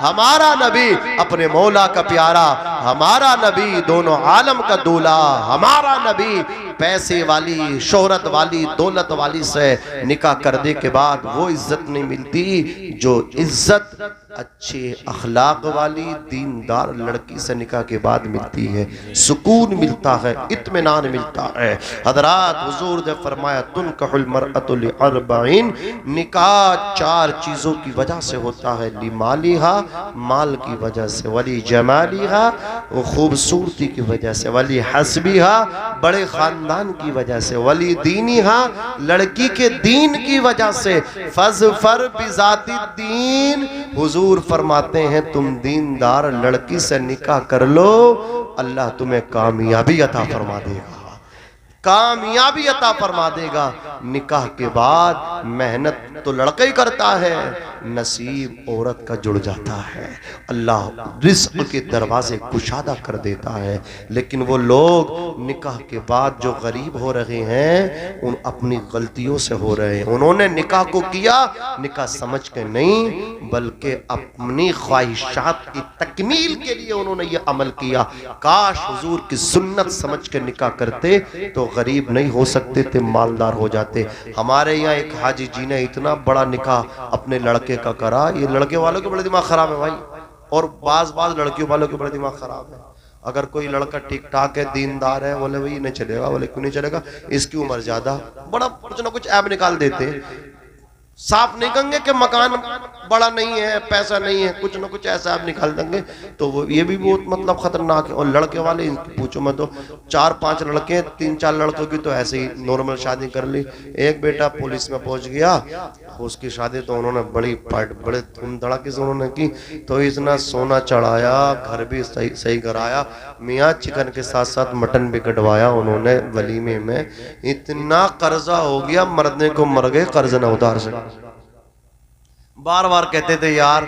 हमारा नबी अपने मौला का प्यारा, हमारा नबी दोनों आलम का दूल्हा, हमारा नबी पैसे वाली शोहरत वाली दौलत वाली से निकाह करने के बाद वो इज्जत नहीं मिलती जो इज्जत अच्छे अखलाक वाली दीनदार लड़की से निकाह के बाद मिलती है। सुकून मिलता है, इत्मीनान मिलता है। हजरात हुजूर ने फरमाया तुनकहुल मरअतु लिअरबईन, निकाह 4 चीज़ों की वजह से होता है। लिमालिहा, माल की वजह से, वली जमालिहा, वो खूबसूरती की वजह से, वली हस्बिहा, बड़े खानदान की वजह से, वली दीनिहा, लड़की के दीन की वजह से, फज़फर बिज़ाति दीन, हुजूर फरमाते हैं तुम दीनदार लड़की से निकाह कर लो, अल्लाह तुम्हें कामयाबी अता फरमा देगा, कामयाबी अता फरमा देगा। निकाह के बाद मेहनत तो लड़का ही करता है, नसीब औरत का जुड़ जाता है। अल्लाह रिज़्क़ के दरवाजे कुशादा कर देता है। लेकिन वो लोग निकाह के बाद जो गरीब हो रहे हैं, उन अपनी गलतियों से हो रहे हैं। उन्होंने निकाह को किया निकाह समझ के नहीं, बल्कि अपनी ख्वाहिशात की तकमील के लिए उन्होंने ये अमल किया। काश हुजूर की सुन्नत समझ के निकाह करते तो गरीब नहीं हो सकते थे, मालदार हो जाते। हमारे यहाँ एक हाजी जी ने इतना बड़ा निकाह अपने लड़के का करा। ये लड़के वालों के बड़े दिमाग खराब है भाई, और बाज लड़कियों वालों के बड़े दिमाग खराब है। अगर कोई लड़का ठीक ठाक है, दीनदार है, बोले भाई नहीं चलेगा, बोले क्यों नहीं चलेगा, इसकी उम्र ज्यादा, बड़ा कुछ ना कुछ ऐप निकाल देते। साफ नहीं कहेंगे कि मकान बड़ा नहीं है, पैसा नहीं है, कुछ ना कुछ ऐसा आप निकाल देंगे। तो वो ये भी बहुत मतलब खतरनाक है। और लड़के वाले पूछो मत, तो 4-5 लड़के 3-4 लड़कों की तो ऐसे ही नॉर्मल शादी कर ली। एक बेटा पुलिस में पहुंच गया, उसकी शादी तो उन्होंने बड़े धूम धड़ाके से उन्होंने की। तो इतना सोना चढ़ाया, घर भी सही कराया, मियाँ चिकन के साथ साथ मटन भी कटवाया उन्होंने वलीमे में। इतना कर्जा हो गया, मरने को मर गए, कर्ज न उतार सके। बार बार कहते थे यार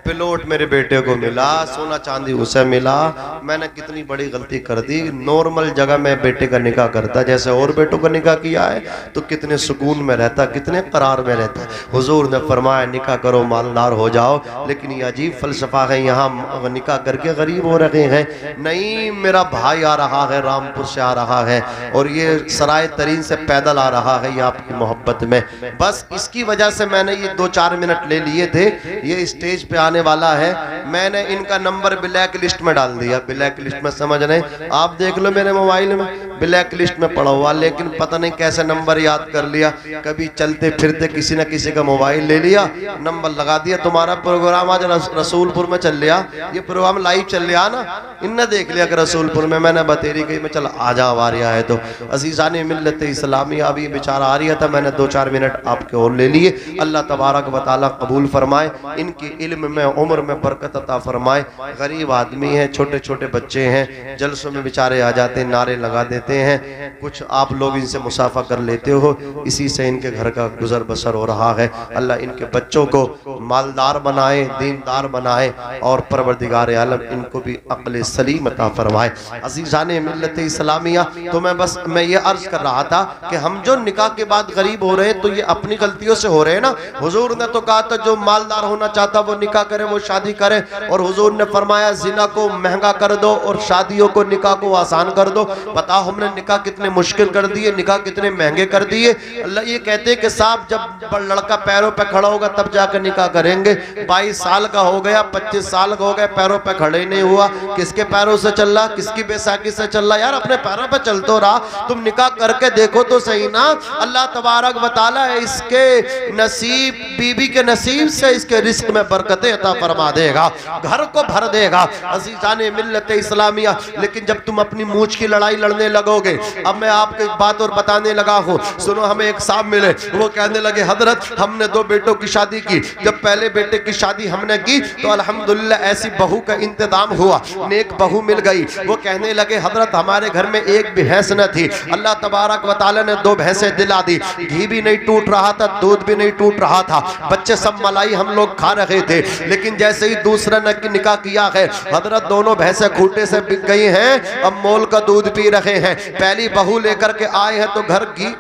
पिलोट मेरे बेटे को मिला, सोना चांदी उसे मिला, मैंने कितनी बड़ी गलती कर दी। नॉर्मल जगह में बेटे का निकाह करता, जैसे और बेटों का निकाह किया है तो कितने सुकून में रहता, कितने करार में रहता। हुजूर ने फरमाया निकाह करो, मालदार हो जाओ। लेकिन ये अजीब फलसफा है, यहाँ निकाह करके गरीब हो रहे हैं। नहीं, मेरा भाई आ रहा है, रामपुर से आ रहा है, और ये सराय तरीन से पैदल आ रहा है, ये आपकी मोहब्बत में। बस इसकी वजह से मैंने ये 2-4 मिनट ले लिए थे। ये स्टेज पे आने वाला है, मैंने इनका नंबर ब्लैक लिस्ट में डाल दिया। ब्लैक लिस्ट में समझ रहे, आप देख लो मेरे मोबाइल में ब्लैक लिस्ट में पड़ा हुआ। लेकिन पता नहीं कैसे नंबर याद कर लिया, कभी चलते फिरते किसी न किसी का मोबाइल ले लिया, नंबर लगा दिया। तुम्हारा प्रोग्राम आज रसूलपुर में चल लिया, ये प्रोग्राम लाइव चल लिया ना, इनने देख लिया कि रसूलपुर में। मैंने बतेरी गई में चल आजा आ रहा है। तो अज़ीज़ान मिल्लत इस्लामी अभी बेचारा आ रहा था, मैंने 2-4 मिनट आपके और ले लिए। अल्लाह तबारक व तआला कबूल फरमाए, इनकी इल्म में उम्र में बरकत अता फरमाए। गरीब आदमी हैं, छोटे छोटे बच्चे हैं, जलसों में बेचारे आ जाते हैं, नारे लगा देते हैं। कुछ आप लोग इनसे मुसाफा कर लेते हो, इसी से इनके घर का गुजर बसर हो रहा है। अल्लाह इनके बच्चों को मालदार बनाए, दीनदार बनाए, और परवरदिगार आलम इनको भी अक्ल सलीम अता फरमाए। अज़ीज़ाने मिल्लत इस्लामिया, तो मैं ये अर्ज कर रहा था कि हम जो निकाह के बाद गरीब हो रहे हैं तो ये अपनी गलतियों से हो रहे हैं ना। हुजूर ने तो कहा था जो मालदार होना चाहता वो निकाह करे, वो शादी करे। और हुजूर ने फरमाया जिना को महंगा कर दो और शादियों को, निकाह को आसान कर दो। बताओ हमने निकाह कितने मुश्किल कर दिए, निकाह कितने महंगे कर दिए। अल्लाह ये कहते हैं कि साहब जब लड़का पैरों पे खड़ा होगा तब जाकर निकाह करेंगे। 22 साल का हो गया, 25 साल का हो गया, पैरों पे खड़े ही नहीं हुआ। किसके पैरों से चल रहा, किसकी बैसाखी से चल रहा? यार अपने पैरों पे चल तो रहा, तुम निकाह करके देखो तो सही ना। अल्लाह तबारक व तआला इसके नसीब, बीबी के नसीब से इसके रिस्क में बरकतें अता फरमा देगा। घर को भर देगा। अज़ीज़ाने मिल्लत इस्लामिया, लेकिन जब तुम अपनी मूंछ की लड़ाई लड़ने लगोगे, अब मैं आपको एक बात और बताने लगा हूँ, सुनो। हमें एक साहब मिले, वो कहने लगे हजरत हमने 2 बेटों की शादी की, जब पहले बेटे की शादी हमने की तो अल्हम्दुलिल्लाह ऐसी बहू का इंतजाम हुआ, नेक बहू मिल गई। वो कहने लगे हजरत हमारे घर में एक भी भैंस न थी, अल्लाह तबारक व तआला ने 2 भैंसें दिला दी, घी भी नहीं टूट रहा था, दूध भी नहीं टूट रहा था, बच्चे सब मलाई हम लोग खा रहे थे। लेकिन जैसे ही दूसरा निकाह किया है हजरत दोनों भैंसें खूंटे से बिक गई हैं, अब मोल का दूध पी रहे हैं। पहली बहू लेकर के आए हैं तो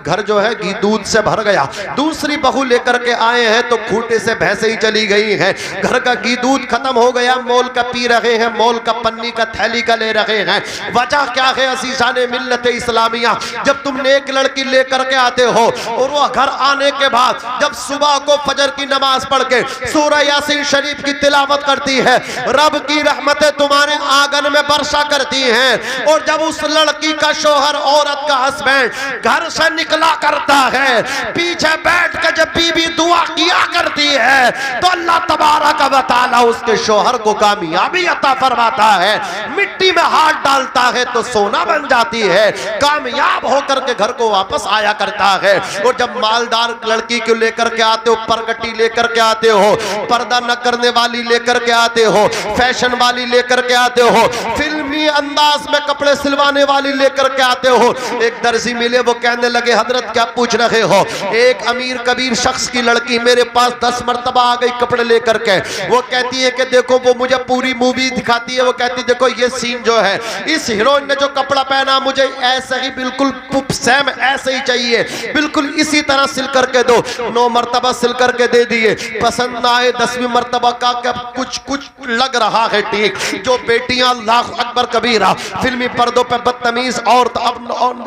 घर जो है घी दूध से भर गया, दूसरी बहू लेकर के आए हैं तो खूंटे से भैंसें ही चली गई हैं, घर का घी दूध खत्म हो गया, मोल का पी रहे हैं, मोल का पन्नी का थैली का ले रहे हैं। वजह क्या है अज़ीज़ाने मिल्लत इस्लामिया, जब तुम नेक लड़की लेकर के आते हो और वो घर आने के बाद जब सुबह को फजर की नमाज पढ़ के सूरह यासीन शरीफ की तिलावत करती है, रब की रहमतें तुम्हारे आंगन में वर्षा करती हैं, और जब उस लड़की का शोहर औरत का हस्बैंड घर से निकला करता है, पीछे बैठ के जब बीबी दुआ किया करती है तो अल्लाह तबारक व तआला उसके शोहर को कामयाबी अता फरमाता है। मिट्टी में हाथ डालता है तो सोना बन जाती है, कामयाब होकर के घर को वापस आया करता है। और जब मालदार लड़की को लेकर के आते हो, परगटी लेकर के आते हो, पर्दा न करने वाली लेकर के आते हो, फैशन वाली लेकर के आते हो, फिल्मी अंदाज में कपड़े सिलवाने वाली लेकर के आते हो। एक दर्जी मिले, वो कहने लगे हजरत क्या पूछ रहे हो, एक अमीर कबीर शख्स की लड़की मेरे पास 10 मरतबा आ गई कपड़े लेकर के। वो कहती है कि देखो, वो मुझे पूरी मूवी दिखाती है, वो कहती है देखो ये सीन जो है, इस हीरोइन ने जो कपड़ा पहना मुझे ऐसे ही बिल्कुल सेम ऐसे ही चाहिए, बिल्कुल इसी तरह सिल करके दो। 9 मरतबा सिल करके दे दिए, पसंद ना आए 10वीं मरतबा का क्या कुछ लग रहा है ठीक। जो बेटियां अल्लाह अकबर कबीरा फिल्मी पर्दों पर बदतमीज और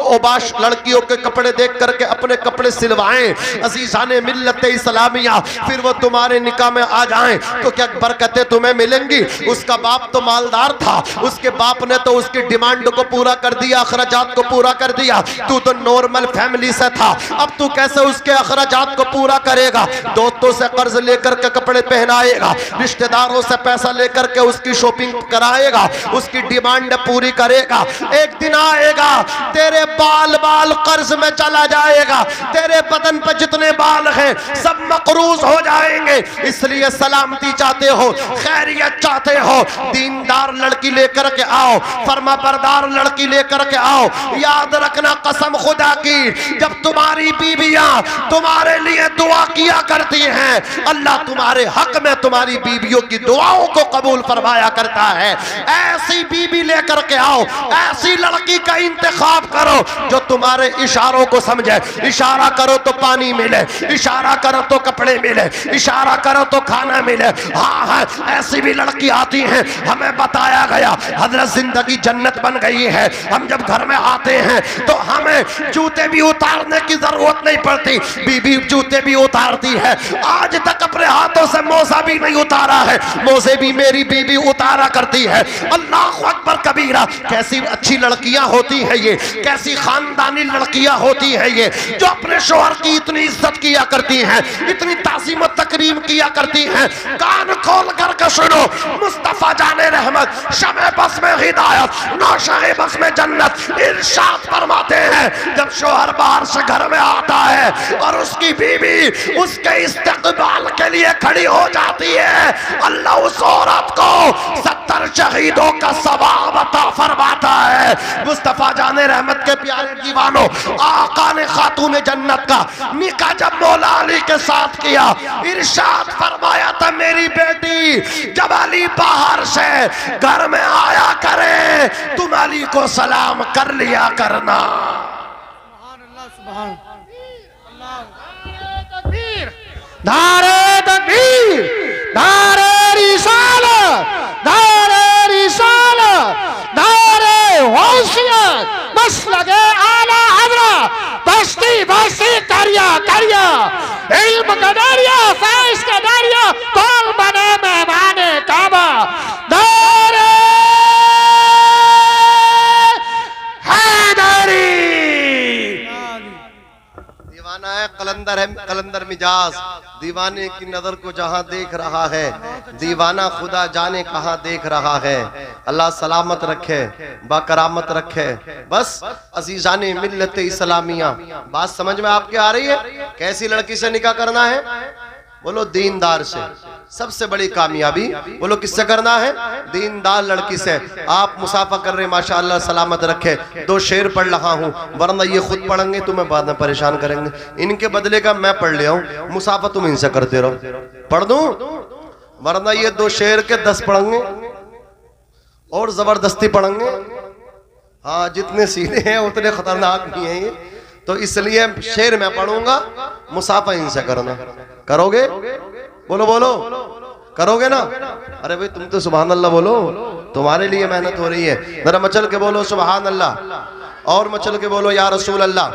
ओबाश लड़कियों के कपड़े देख करके अपने कपड़े सिलवाएं अज़ीज़ाने मिल्लत इस्लामिया, फिर वो तुम्हारे निकाह में आ जाएं तो क्या बरकतें तुम्हें मिलेंगी। उसका बाप तो मालदार था, उसके बाप ने तो उसकी डिमांड को पूरा कर दिया, अखराजात को पूरा कर दिया। तू तो नॉर्मल फैमिली से था, अब तू कैसे उसके अखराजात को पूरा करेगा। दोस्तों से कर्ज लेकर के कपड़े पहनाएगा, रिश्तेदारों से पैसा लेकर के उसकी शॉपिंग कराएगा, उसकी डिमांड पूरी करेगा। एक दिन आएगा तेरे बाल बाल कर्ज में चला जाएगा, तेरे बदन पर जितने बाल हैं सब मकरूज हो जाएंगे। इसलिए सलामती चाहते हो, खैरियत चाहते हो, दीनदार लड़की लेकर के आओ, फर्माबरदार लड़की लेकर के आओ। याद रखना कसम खुदा की, जब तुम्हारी बीबियां तुम्हारे लिए दुआ किया करती हैं, अल्लाह तुम्हारे हक में तुम्हारी बीबियों की दुआओं को कबूल फरमाया करता है। ऐसी बीबी लेकर के आओ, ऐसी लड़की का इंतखाब करो जो तुम्हारे इशारों को समझे। इशारा करो तो पानी मिले, इशारा करो तो कपड़े मिले, इशारा करो तो खाना मिले। हाँ हाँ, ऐसी भी लड़की आती है, हमें बताया गया हजरत जिंदगी जन्नत बन गई है। हम जब घर में आते हैं तो हमें जूते भी उतारने की जरूरत नहीं पड़ती, बीबी जूते भी उतारती है। आज तक अपने हाथों से मोजा भी नहीं उतारा है, मोजे भी मेरी बीबी उतारा करती है। अल्लाह अकबर कबीरा, कैसी अच्छी लड़कियां होती है ये, कैसी खानदानी लड़कियां होती है ये, जो अपने शोहर की इतनी इज्जत किया करती हैं, इतनी ताज़ीम और तकरीम किया करती हैं। कान खोल कर के सुनो, मुस्तफा जाने रहमत शमे बस में हिदायत, नौशे बस में जन्नत इरशाद फरमाते हैं, जब शोहर बाहर से घर में आता है और उसकी बीवी उसके इस्तेकबाल के लिए खड़ी हो जाती है, अल्लाह उस औरत को 70 शहीदों का सवाब अता फरमाता है। मुस्तफा जाने रहमत के प्यारे दीवानों, आका ने खातून जन्नत का निकाह जब मौला अली के साथ किया, इरशाद फरमाया था मेरी बेटी जब अली बाहर से घर में आया करे तुम अली को सलाम कर लिया करना।
नारे तकबीर, नारे रिसालत, नारे रिसालत, नारे होशियत, मसलके आला हज़रत, बस्ती बस्ती करिया करिया, इल्म का दरिया, साइंस का दरिया, कौन बने मेहमाने काबा। नारे हैदरी।
दीवाना है कलंदर है, कलंदर मिजाज, दीवाने की नजर को जहां देख रहा है, दीवाना खुदा जाने कहां देख रहा है। अल्लाह सलामत रखे, बाकरामत रखे। बस अजीजाने मिल्लत इस्लामिया, बात समझ में आपके आ रही है? कैसी लड़की से निकाह करना है? बोलो दीनदार से। सबसे बड़ी कामयाबी बोलो किससे करना है? दीनदार लड़की से। आप मुसाफा कर रहे, माशाअल्लाह सलामत रखे। 2 शेर पढ़ रहा हूँ, वरना ये खुद पढ़ेंगे तुम्हें बाद में परेशान करेंगे। इनके बदले का मैं पढ़ लिया हूँ, मुसाफा तुम इनसे करते रहो। पढ़ दूं? वरना ये 2 शेर के 10 पढ़ेंगे और जबरदस्ती पढ़ेंगे। हाँ, जितने सीधे हैं उतने खतरनाक नहीं है ये, तो इसलिए शेर मैं पढ़ूंगा, मुसाफा इनसे करना। करोगे? बोलो बोलो, करोगे ना? अरे भाई तुम तो सुभान अल्लाह बोलो, तुम्हारे लिए मेहनत हो रही है। जरा मचल के बोलो सुभान अल्लाह, और मचल के बोलो या रसूल अल्लाह।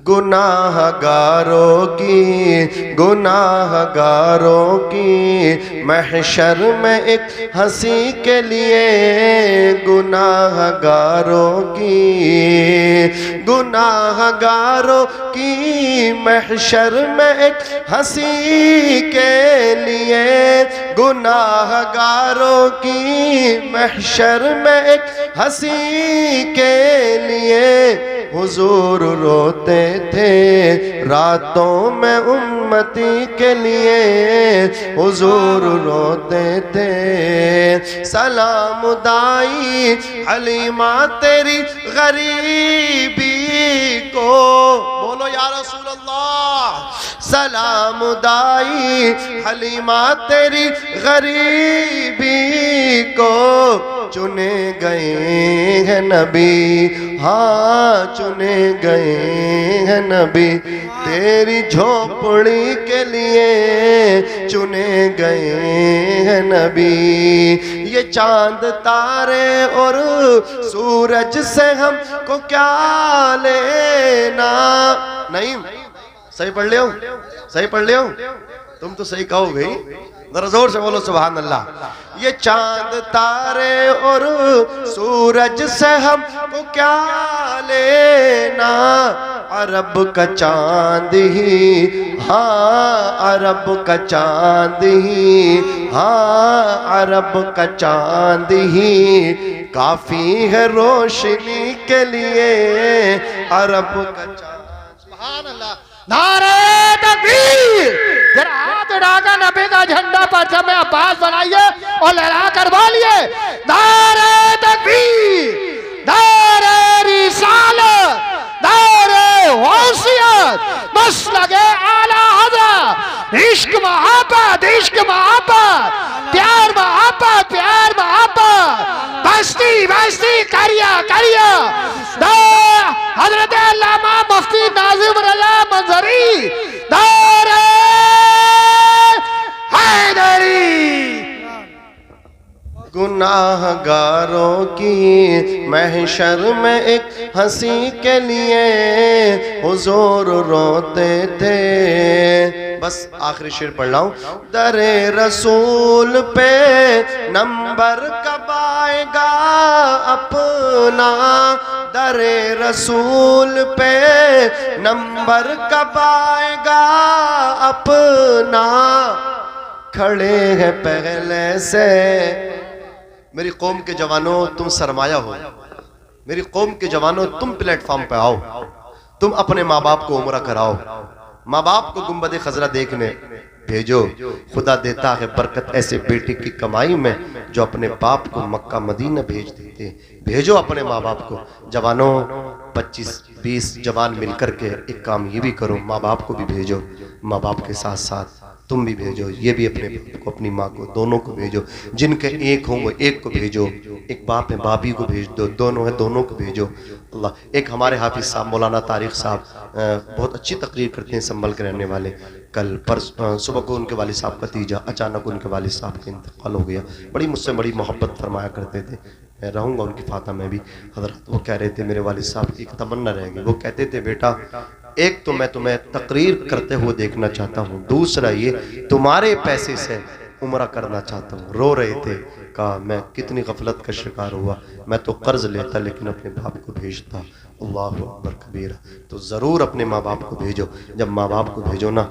गुनाहगारों की महशर में एक हंसी के लिए, गुनाहगारों की महशर में एक हंसी के लिए, गुनाहगारों की महशर में एक हंसी के लिए हुजूर रोते थे रातों में उम्मती के लिए, हुजूर रोते थे। सलाम दाई हलीमा तेरी गरीबी को, बोलो या रसूल अल्लाह। सलाम दाई हलीमा तेरी गरीबी को, चुने गए हैं नबी, हाँ चुने गए हैं नबी तेरी झोपड़ी के लिए, चुने गए हैं नबी। ये चांद तारे और सूरज से हमको क्या लेना? नहीं, सही पढ़ लियो, सही पढ़ लियो, तुम तो सही कहोगे। जरा जोर से बोलो सुभान अल्लाह। ये चांद तारे और सूरज से हमको क्या लेना? अरब का चांद ही, हाँ अरब का चांद ही, हाँ अरब का चांद ही काफी है रोशनी के लिए, अरब का चांद। सुभान अल्लाह।
नारे तकबीर, जरा हाथ उठाकर नबी का झंडा परचम में अब्बास बनाइए और लहरा कर बोलिए नारे तकबीर, नारे रिसालत, नारे गौसियत, मसलके आला हज़रत। इश्क मोहब्बत, इश्क मोहब्बत, प्यार मोहब्बत, प्यार मोहब्बत, बस्ती बस्ती करिया करिया। हजरत अल्लामा मुफ्ती नाज़िम रज़ा मंजरी नारे हैदरी।
गुनाहगारों की महशर में एक हंसी के लिए हुजूर रोते थे। बस आखिरी शेर पढ़ रहा हूं। दरे रसूल पे नंबर कब आएगा अपना, दरे रसूल पे नंबर कब आएगा अपना। खड़े हैं पहले से, मेरी कौम के जवानों तुम सरमाया हो, मेरी कौम के जवानों तुम प्लेटफॉर्म पे आओ, तुम अपने माँ बाप को उम्रा कराओ, माँ बाप को गुंबद खजरा देखने भेजो। खुदा देता है बरकत ऐसे बेटे की कमाई में जो अपने बाप को मक्का मदीना भेज देते। भेजो अपने माँ बाप को। जवानों 25-20 जवान मिलकर के एक काम ये भी करो, माँ बाप को भी भेजो, माँ बाप के साथ साथ तुम भी भेजो, ये भी अपने को अपनी माँ को दोनों को भेजो। जिनके एक हों वो एक को भेजो, एक बाप है बाबी को भेज दो, दोनों है दोनों को भेजो। अल्लाह। एक हमारे हाफिज साहब मौलाना तारिक साहब बहुत अच्छी तकरीर करते हैं, संभल के रहने वाले। कल सुबह को उनके वालिद साहब का तीजा, अचानक उनके वालिद साहब का इंतकाल हो गया। बड़ी मुझसे बड़ी मोहब्बत फरमाया करते थे, मैं रहूँगा उनकी फाता में भी। हजरत वो कह रहे थे मेरे वालिद साहब की एक तमन्ना रहेगी, वो कहते थे बेटा एक तो मैं तुम्हें तकरीर करते हुए देखना चाहता हूँ, दूसरा ये तुम्हारे पैसे से उम्रा करना चाहता हूँ। रो रहे थे, कहा मैं कितनी गफलत का शिकार हुआ, मैं तो कर्ज लेता लेकिन अपने बाप को भेजता। अल्लाह अकबर कबीरा। तो ज़रूर अपने माँ बाप को भेजो। जब माँ बाप को भेजो ना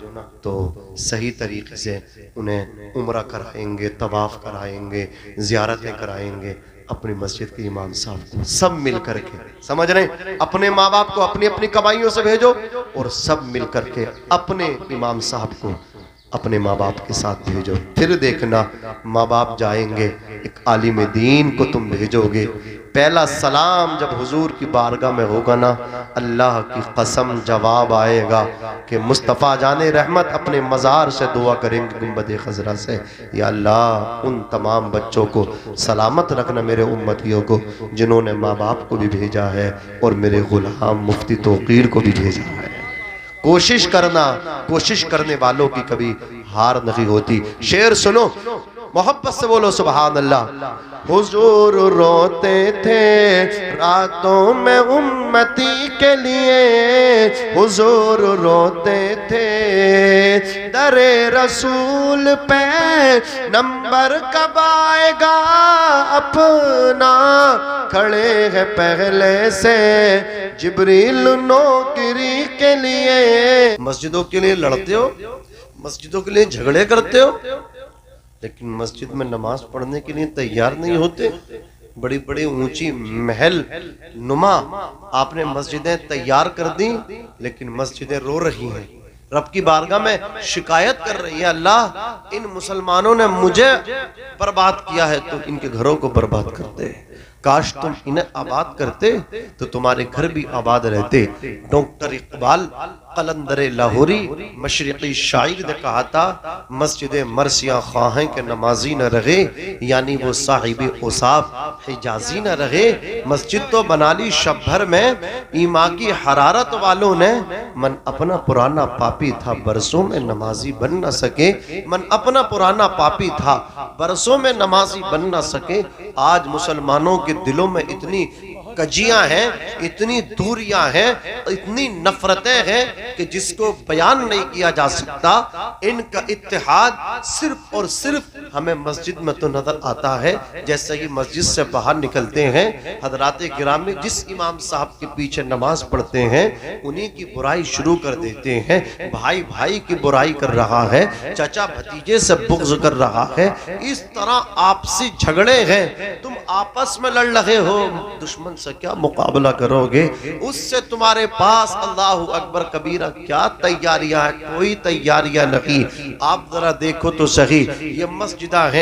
तो सही तरीके से उन्हें उम्रा कराएंगे, तवाफ़ कराएंगे, ज़ियारतें कराएंगे। अपनी मस्जिद के इमाम साहब को सब मिल करके, समझ रहे, अपने माँ बाप को अपनी अपनी कमाइयों से भेजो और सब मिल करके अपने इमाम साहब को अपने माँ बाप के साथ भेजो। फिर देखना माँ बाप जाएंगे, एक आलिम दीन को तुम भेजोगे, पहला सलाम जब हुजूर की बारगाह में होगा ना, अल्लाह की कसम जवाब आएगा कि मुस्तफ़ा जाने रहमत अपने मज़ार से दुआ करेंगे गुंबद खजरा से, या अल्लाह उन तमाम बच्चों को सलामत रखना, मेरे उम्मतियों को जिन्होंने माँ बाप को भी भेजा है और मेरे गुलाम मुफ्ती तौकीर को भी भेजा है। कोशिश करना, कोशिश करने वालों की कभी हार नहीं होती। शेर सुनो, मोहब्बत से बोलो सुभान अल्लाह। हुजूर रोते थे रातों में उम्मती के लिए, हुजूर रोते थे दरे रसूल पे नंबर कब आएगा अपना, खड़े हैं पहले से जिब्रील नौकरी के लिए। मस्जिदों के लिए लड़ते हो, मस्जिदों के लिए झगड़े करते हो, लेकिन मस्जिद में नमाज पढ़ने के लिए तैयार नहीं होते। बड़ी बड़ी ऊंची महल नुमा आपने मस्जिदें तैयार कर दी, लेकिन मस्जिदें रो रही हैं, रब की बारगाह में शिकायत कर रही है, अल्लाह इन मुसलमानों ने मुझे बर्बाद किया है तो इनके घरों को बर्बाद करते, काश तुम इन्हें आबाद करते तो तुम्हारे घर भी आबाद रहते। डॉक्टर इकबाल कलंदर लाहौरी मशरिकी शायर ने कहा था, मस्जिद मरसिया ख्वाहें के नमाजी न रहे, यानी वो साहिब औसाफ हिजाजी न रहे। मस्जिद तो बना ली शब भर में, ईमा की हरारत वालों ने, मन अपना पुराना पापी था बरसों में नमाजी बन न सके, मन अपना पुराना पापी था बरसों में नमाजी बन न सके। आज मुसलमानों के दिलों में इतनी कजियां हैं, इतनी दूरियां हैं, इतनी नफरतें हैं कि जिसको बयान नहीं किया जा सकता। इनका इत्तेहाद सिर्फ और सिर्फ हमें मस्जिद में तो नजर आता है। जैसे ही मस्जिद से बाहर निकलते हैं, हजरात गिरामी जिस इमाम साहब के पीछे नमाज पढ़ते हैं उन्हीं की बुराई शुरू कर देते हैं। भाई भाई की बुराई कर रहा है, चाचा भतीजे से बुग़्ज़ कर रहा है, इस तरह आपसी झगड़े हैं। तुम आपस में लड़ रहे हो, दुश्मन से क्या मुकाबला करोगे? उससे तुम्हारे पास अल्लाहु अकबर कबीरा क्या तैयारियां है? कोई तैयारियां नहीं। आप जरा देखो तो सही, ये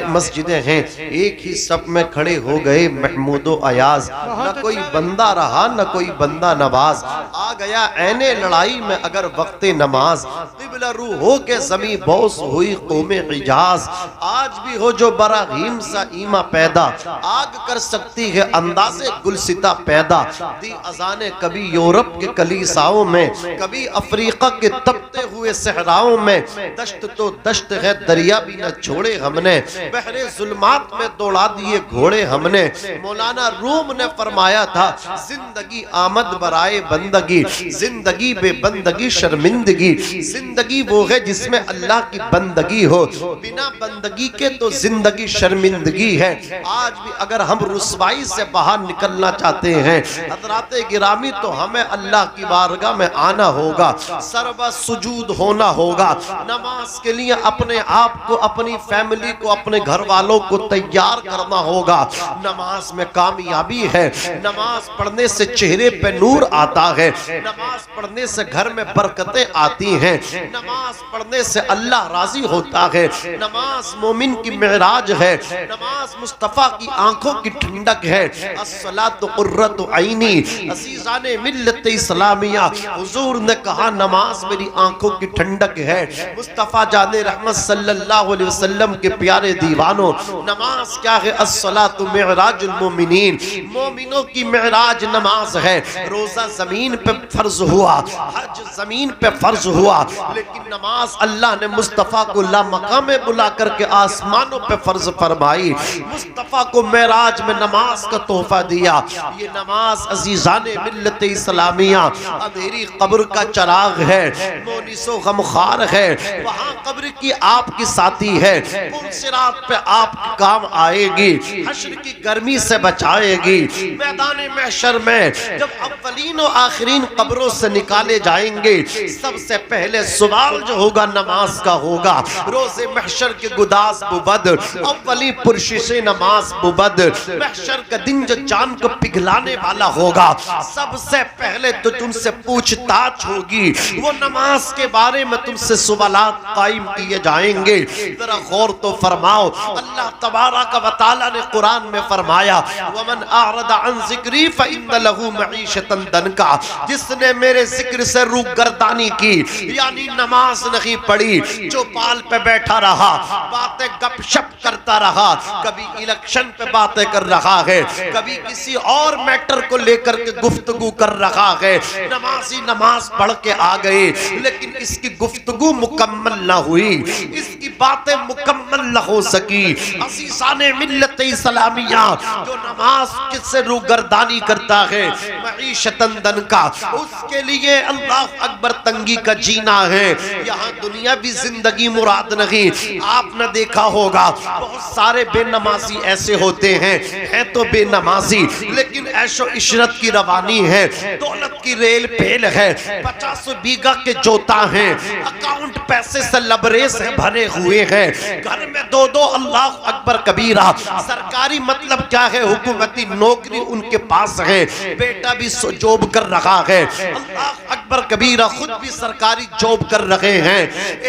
मस्जिदें हैं, एक ही सब में खड़े हो गए महमूदो अयाज, न कोई बंदा रहा न कोई बंदा नवाज। आ गया ऐने लड़ाई में अगर वक्ते नमाज, क़िबला रू हो के ज़मीं बौस हुई कौमे हिजाज। आज भी हो जो बराहीम सा ईमा पैदा, आग कर सकती है अंदाज़े गुलसिता पैदा। दी अज़ाने कभी यूरोप के कलीसाओं में, कभी अफ्रीका के तपते हुए सहराओं में। दश्त तो दश्त है दरिया भी न छोड़े हमने, बहरे जुल्मात में दौड़ा दिए घोड़े हमने। मौलाना रूम ने फरमाया था, जिंदगी आमद बराए बंदगी, जिंदगी बेबंदगी शर्मिंदगी। जिंदगी वो है जिसमें अल्लाह की बंदगी हो, बिना बंदगी के तो जिंदगी शर्मिंदगी है। आज भी अगर हम रुसवाई से बाहर निकलना चाहते हैं हज़रात गिरामी, तो हमें अल्लाह की बारगाह में आना होगा, सरबा सुजूद होना होगा। नमाज के लिए अपने आप को, अपनी फैमिली को, अपने घर वालों को तैयार करना होगा। नमाज में कामयाबी है, नमाज पढ़ने से चेहरे पे नूर आता है, नमाज पढ़ने से घर में बरकतें आती हैं, नमाज पढ़ने से अल्लाह राजी होता है। नमाज मोमिन की मेराज है, नमाज मुस्तफ़ा की आंखों की ठंडक है। अस्सलातु कुर्रतु ऐनी, अज़ीज़ाने मिल्लत इस्लामिया, हुजूर ने कहा नमाज मेरी आंखों की ठंडक है। मुस्तफ़ा जाने रहमत सल्लल्लाहु अलैहि वसल्लम के प्यारे दीवानों, नमाज क्या है? अस्सलातु मिअराजुल मोमिनीन, मोमिनों की मेराज नमाज है। रोज़ा ज़मीन पे फर्ज हुआ, हज ज़मीन पे फर्ज हुआ, लेकिन नमाज अल्लाह ने मुस्तफ़ा को लामकाम में बुला करके आसमानों पे फर्ज फरमाई। मुस्तफ़ा को मेराज में नमाज का तोहफा दिया। ये नमाज अजीजाने मिल्लत इस्लामिया अंधेरी कब्र का चराग है, मोनिसो गमखार है, वहाँ कब्र की आपकी साथी है, सिरात पे आप काम आएगी, हश्र की गर्मी से बचाएगी। मैदान महशर में जब अव्वलीन और आखिरीन कब्रों से निकाले जाएंगे, सबसे पहले सवाल जो होगा नमाज का होगा। रोज़े महशर के गुदास बुबद अव्वली पुरशिशे नमाज बुबद, महशर का दिन जो जान को पिघलाने वाला होगा, सबसे पहले तो तुमसे पूछताछ होगी, वो नमाज के बारे में तुमसे सवालात कायम किए जाएंगे। जरा गौर तो फरमाओ, अल्लाह तबारक व तआला ने कुरान में फरमाया, वमन आरदा अन ज़िक्री फ़इन्न लहू मईशतन दनका, जिसने मेरे जिक्र से रूगर्दानी की, यानी नमाज नहीं पढ़ी, चौपाल पे बैठा रहा, बातें गपशप करता रहा, कभी इलेक्शन पे बातें कर रहा है, कभी किसी और मैटर को लेकर के गुफ्तगू कर रहा है, नमाजी नमाज पढ़ के आ गए, लेकिन इसकी गुफ्तगू मुकम्मल न हुई, इसकी बातें मुकम्मल न हो सकी। अज़ीज़ाने मिल्लत इस्लामिया, जो नमाज किससे रूगर्दानी करता है, मईशतन दनका, उसके लिए अल्लाह अकबर तंगी का जीना है, यहाँ दुनिया भी जिंदगी मुराद नहीं। आपने देखा होगा बहुत सारे बेनमाजी ऐसे होते हैं तो बेनमाजी, लेकिन ऐशो इशरत की रवानी है, दौलत की रेल फेल है, 50 बीघा के जोता हैं, अकाउंट पैसे से लबरेज है, भरे हुए हैं, घर में दो दो अल्लाह अकबर कबीरा, सरकारी मतलब क्या है, हुकूमती नौकरी उनके पास है, बेटा भी जॉब कर रहा है, अल्लाह अकबर कबीरा खुद भी सरकारी जॉब कर रहे हैं,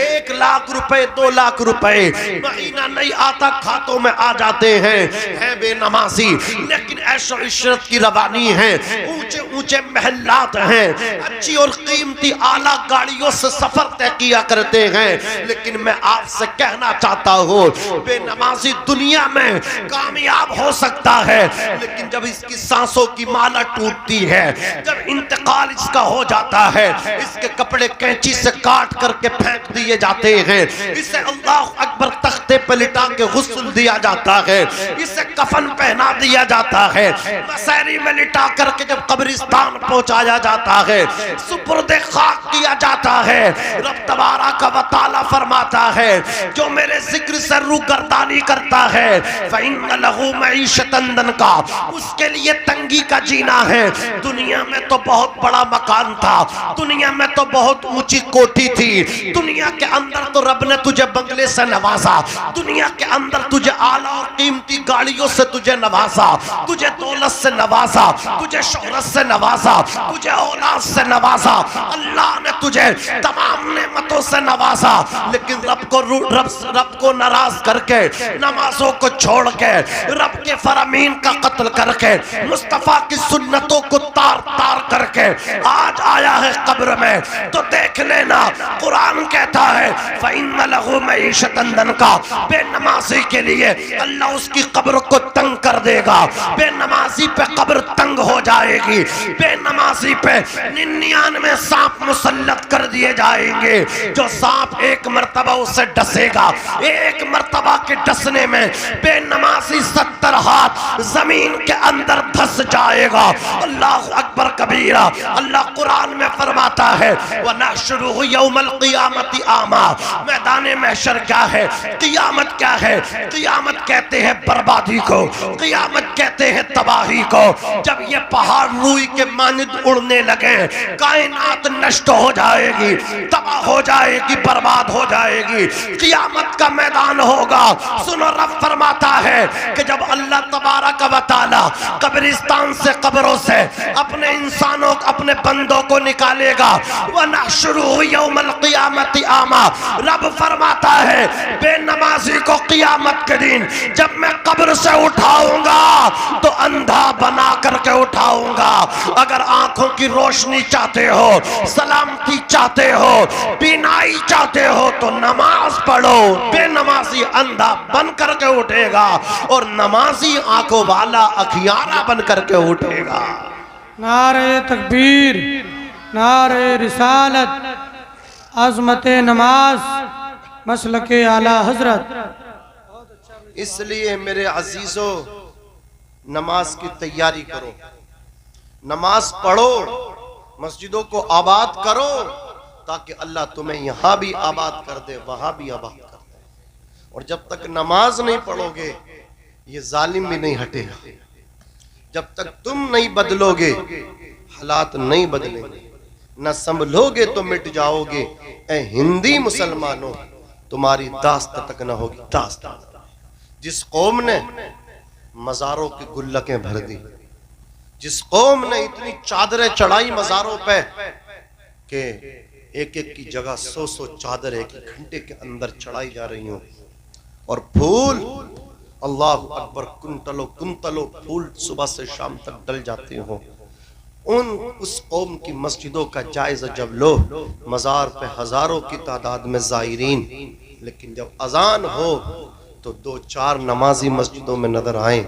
1 लाख रुपए 2 लाख रुपए महीना नहीं आता खातों में आ जाते हैं बेनमाजी, लेकिन ऐशो इशरत की रवानी है, ऊंचे ऊंचे महलात हैं, अच्छी और कीमती आला गाड़ियों से सफर तय किया करते हैं। लेकिन मैं आपसे कहना चाहता हूँ, बेनमाजी दुनिया में कामयाब हो सकता है, लेकिन जब इसकी सांसों की माला टूटती है, जब इंतकाल इसका हो जाता है, इसके कपड़े कैंची से काट करके फेंक दिए जाते हैं, इसे अल्लाह अकबर तख्ते पे लिटा के गुस्ल दिया जाता है, इसे कफन पहना दिया जाता है, मसैरी में लिटा करके जब कब्रिस्तान पहुंचाया जाता है, सुपुर्दे खाक किया जाता है, रब तबारक व तआला फरमाता है, जो मेरे जिक्र से रूगर्दानी करता है, फ़इन्न लहू मईशतन दनका, उसके लिए तंगी का जीना है। दुनिया में तो बहुत बड़ा मकान था, दुनिया में तो बहुत ऊंची कोठी थी, दुनिया के अंदर तो रब ने तुझे बंगले से नवाजा, दुनिया के अंदर तुझे आला और कीमती गाड़ियों से तुझे नवाजा, तुझे दौलत से नवाजा, तुझे शोहरत से नवाजा, तुझे औलाद से नवाजा, अल्लाह ने तुझे तमाम नेमतों से नवाजा, लेकिन रब को नाराज करके, नमाजों को छोड़ के, रब के फरमीन का कत्ल करके, मुस्तफा की सुन्नतों को तार तार करके आज आया है कब्र में, तो देख लेना कुरान कहता है, फ़इन्न लहू मईशतन दनका, बेनमाजी के लिए अल्लाह उसकी कब्र को तंग कर देगा, बेनमाजी पे कब्र तंग हो जाएगी, बेनमाजी पे 99 सांप मुसल्लत कर दिए जाएंगे, जो सांप एक मर्तबा उसे डसेगा, एक मर्तबा के डसने में बेनमाजी 70 हाथ जमीन के अंदर धस जाएगा। अल्लाह अकबर कबीरा, अल्लाह कुरान में फरमाता है, वनहशुरुहु यौमल क़ियामति आमा, मैदान महशर क्या है, क़ियामत क्या है, क़ियामत कहते हैं बर्बादी को, क़ियामत कहते हैं तबाही को, जब ये पहाड़ रूई के मानिंद उड़ने लगे, कायनात नष्ट हो जाएगी, तबाह हो जाएगी, बर्बाद हो जाएगी, क़ियामत का मैदान होगा। सुनो, रब फरमाता है कि जब अल्लाह तबारक व तआला कब्रिस्तान से, कब्रों से अपने इंसानों, अपने बंदों को निकालेगा, वनहशुरुहु यौमल क़ियामति आमा, रब फरमाता है बेनमाजी को क़ियामत के दिन जब मैं कब्र से उठाऊंगा तो अंधा बना करके उठाऊंगा। अगर आंखों की रोशनी चाहते हो, सलामती चाहते हो, बीनाई चाहते हो, तो नमाज पढ़ो। बेनमाजी अंधा बन करके उठेगा और नमाजी आंखों वाला अखियारा बन करके उठेगा।
नारे तकबीर, नारे रिसालत, अज़मत नमाज, मसलके आला हजरत।
इसलिए मेरे अजीजों, नमाज की तैयारी करो। नमाज पढ़ो, मस्जिदों को आबाद करो, ताकि अल्लाह तुम्हें यहां भी आबाद कर दे, वहां भी आबाद कर दे। और जब तक नमाज नहीं पढ़ोगे ये जालिम भी नहीं हटेगा। जब तक तुम नहीं बदलोगे हालात नहीं बदलेंगे, न संभलोगे तो मिट जाओगे। ए हिंदी मुसलमानों, तुम्हारी दास्त तक न होगी दास्तान। जिस कौम ने मज़ारों की गुल्लकें भर दी, जिस कौम ने इतनी चादरें चढ़ाई मज़ारों पे कि एक एक की जगह 100 चादर एक घंटे के अंदर चढ़ाई जा रही हो, और फूल अल्लाह अकबर कुंतलो फूल सुबह से शाम तक डल जाते हो। उस कौम की मस्जिदों का जायजा जब लो, मज़ार पे हजारों की तादाद में ज़ायरीन, लेकिन जब अजान हो तो 2-4 नमाजी मस्जिदों में नजर आए।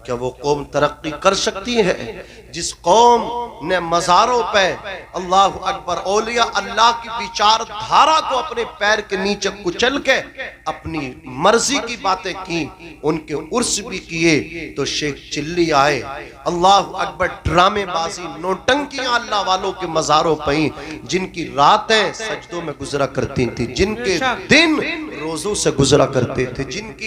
क्या वो कौम तरक्की कर सकती है? जिस कौम ने मज़ारों पे अल्लाह अकबर औलिया अल्लाह की विचारधारा को अपने पैर के नीचे कुचल के अपनी मर्जी की बातें की, उनके उर्स भी किए, तो शेख चिल्ली आए, अल्लाह अकबर ड्रामेबाजी नौटंकियां अल्लाह वालों के मज़ारों पे, जिनकी रातें सजदों में गुजरा करती थी, जिनके दिन रोजों से गुजरा करते थे, जिनकी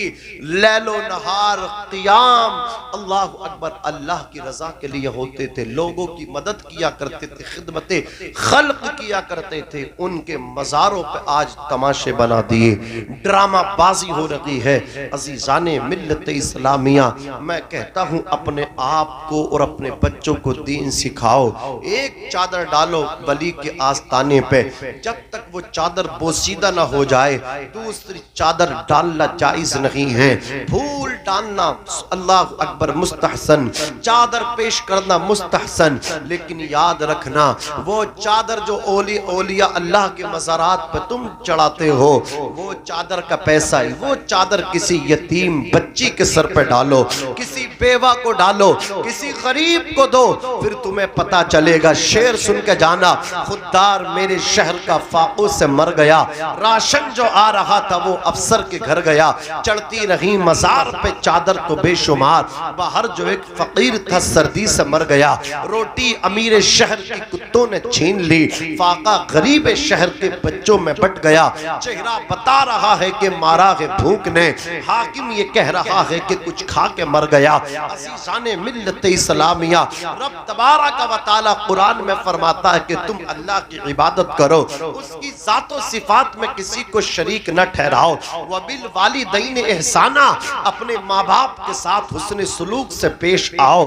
लैलो नहार क़ियाम अल्लाह अकबर अल्लाह की रजा के लिए होते थे, लोगों की मदद किया करते थे, खिदमत खल्क किया करते थे, उनके मज़ारों पे आज तमाशे बना दिए, ड्रामा बाजी हो रही है। अजीज़ाने मिल्लत इस्लामिया, मैं कहता हूँ अपने आप को और अपने बच्चों को दीन सिखाओ। एक चादर डालो वली के आस्ताने पे, जब तक वो चादर बोसीदा ना हो जाए दूसरी चादर डालना जायज नहीं है। फूल डालना अल्लाह अकबर मुस्तहसन, चादर पेश करना मुस्तहसन, लेकिन याद रखना वो चादर जो औलिया अल्लाह के मज़ारात पे तुम चढ़ाते हो, वो चादर का पैसा है, वो चादर किसी यतीम बच्ची के सर पे डालो, किसी बेवा को डालो, किसी गरीब को दो, फिर तुम्हें पता चलेगा। शेर सुन के जाना, खुददार मेरे शहर का फाकू से मर गया, राशन जो आ रहा था वो अफसर के घर गया, चढ़ती रही मज़ार पे चादर तो बेशुमार, बाहर जो एक फकीर था सर्दी से मर गया, रोटी अमीर शहर के कुत्तों ने छीन ली, फाका गरीब शहर के बच्चों में बट गया, चेहरा बता रहा है कि मारा है भूख ने, हाकिम ये कह रहा है कि कुछ खा के मर गया। अज़ीज़ाने मिल्लत इस्लामिया, रब तबारक व तआला कुरान में फरमाता है कि तुम अल्लाह की इबादत करो, उसकी ज़ात व सिफात में किसी को शरीक न ठहराओ। वबिल वालिदैन एहसाना, अपने माँ बाप के साथ हुस्न सुलूक से पेश आओ।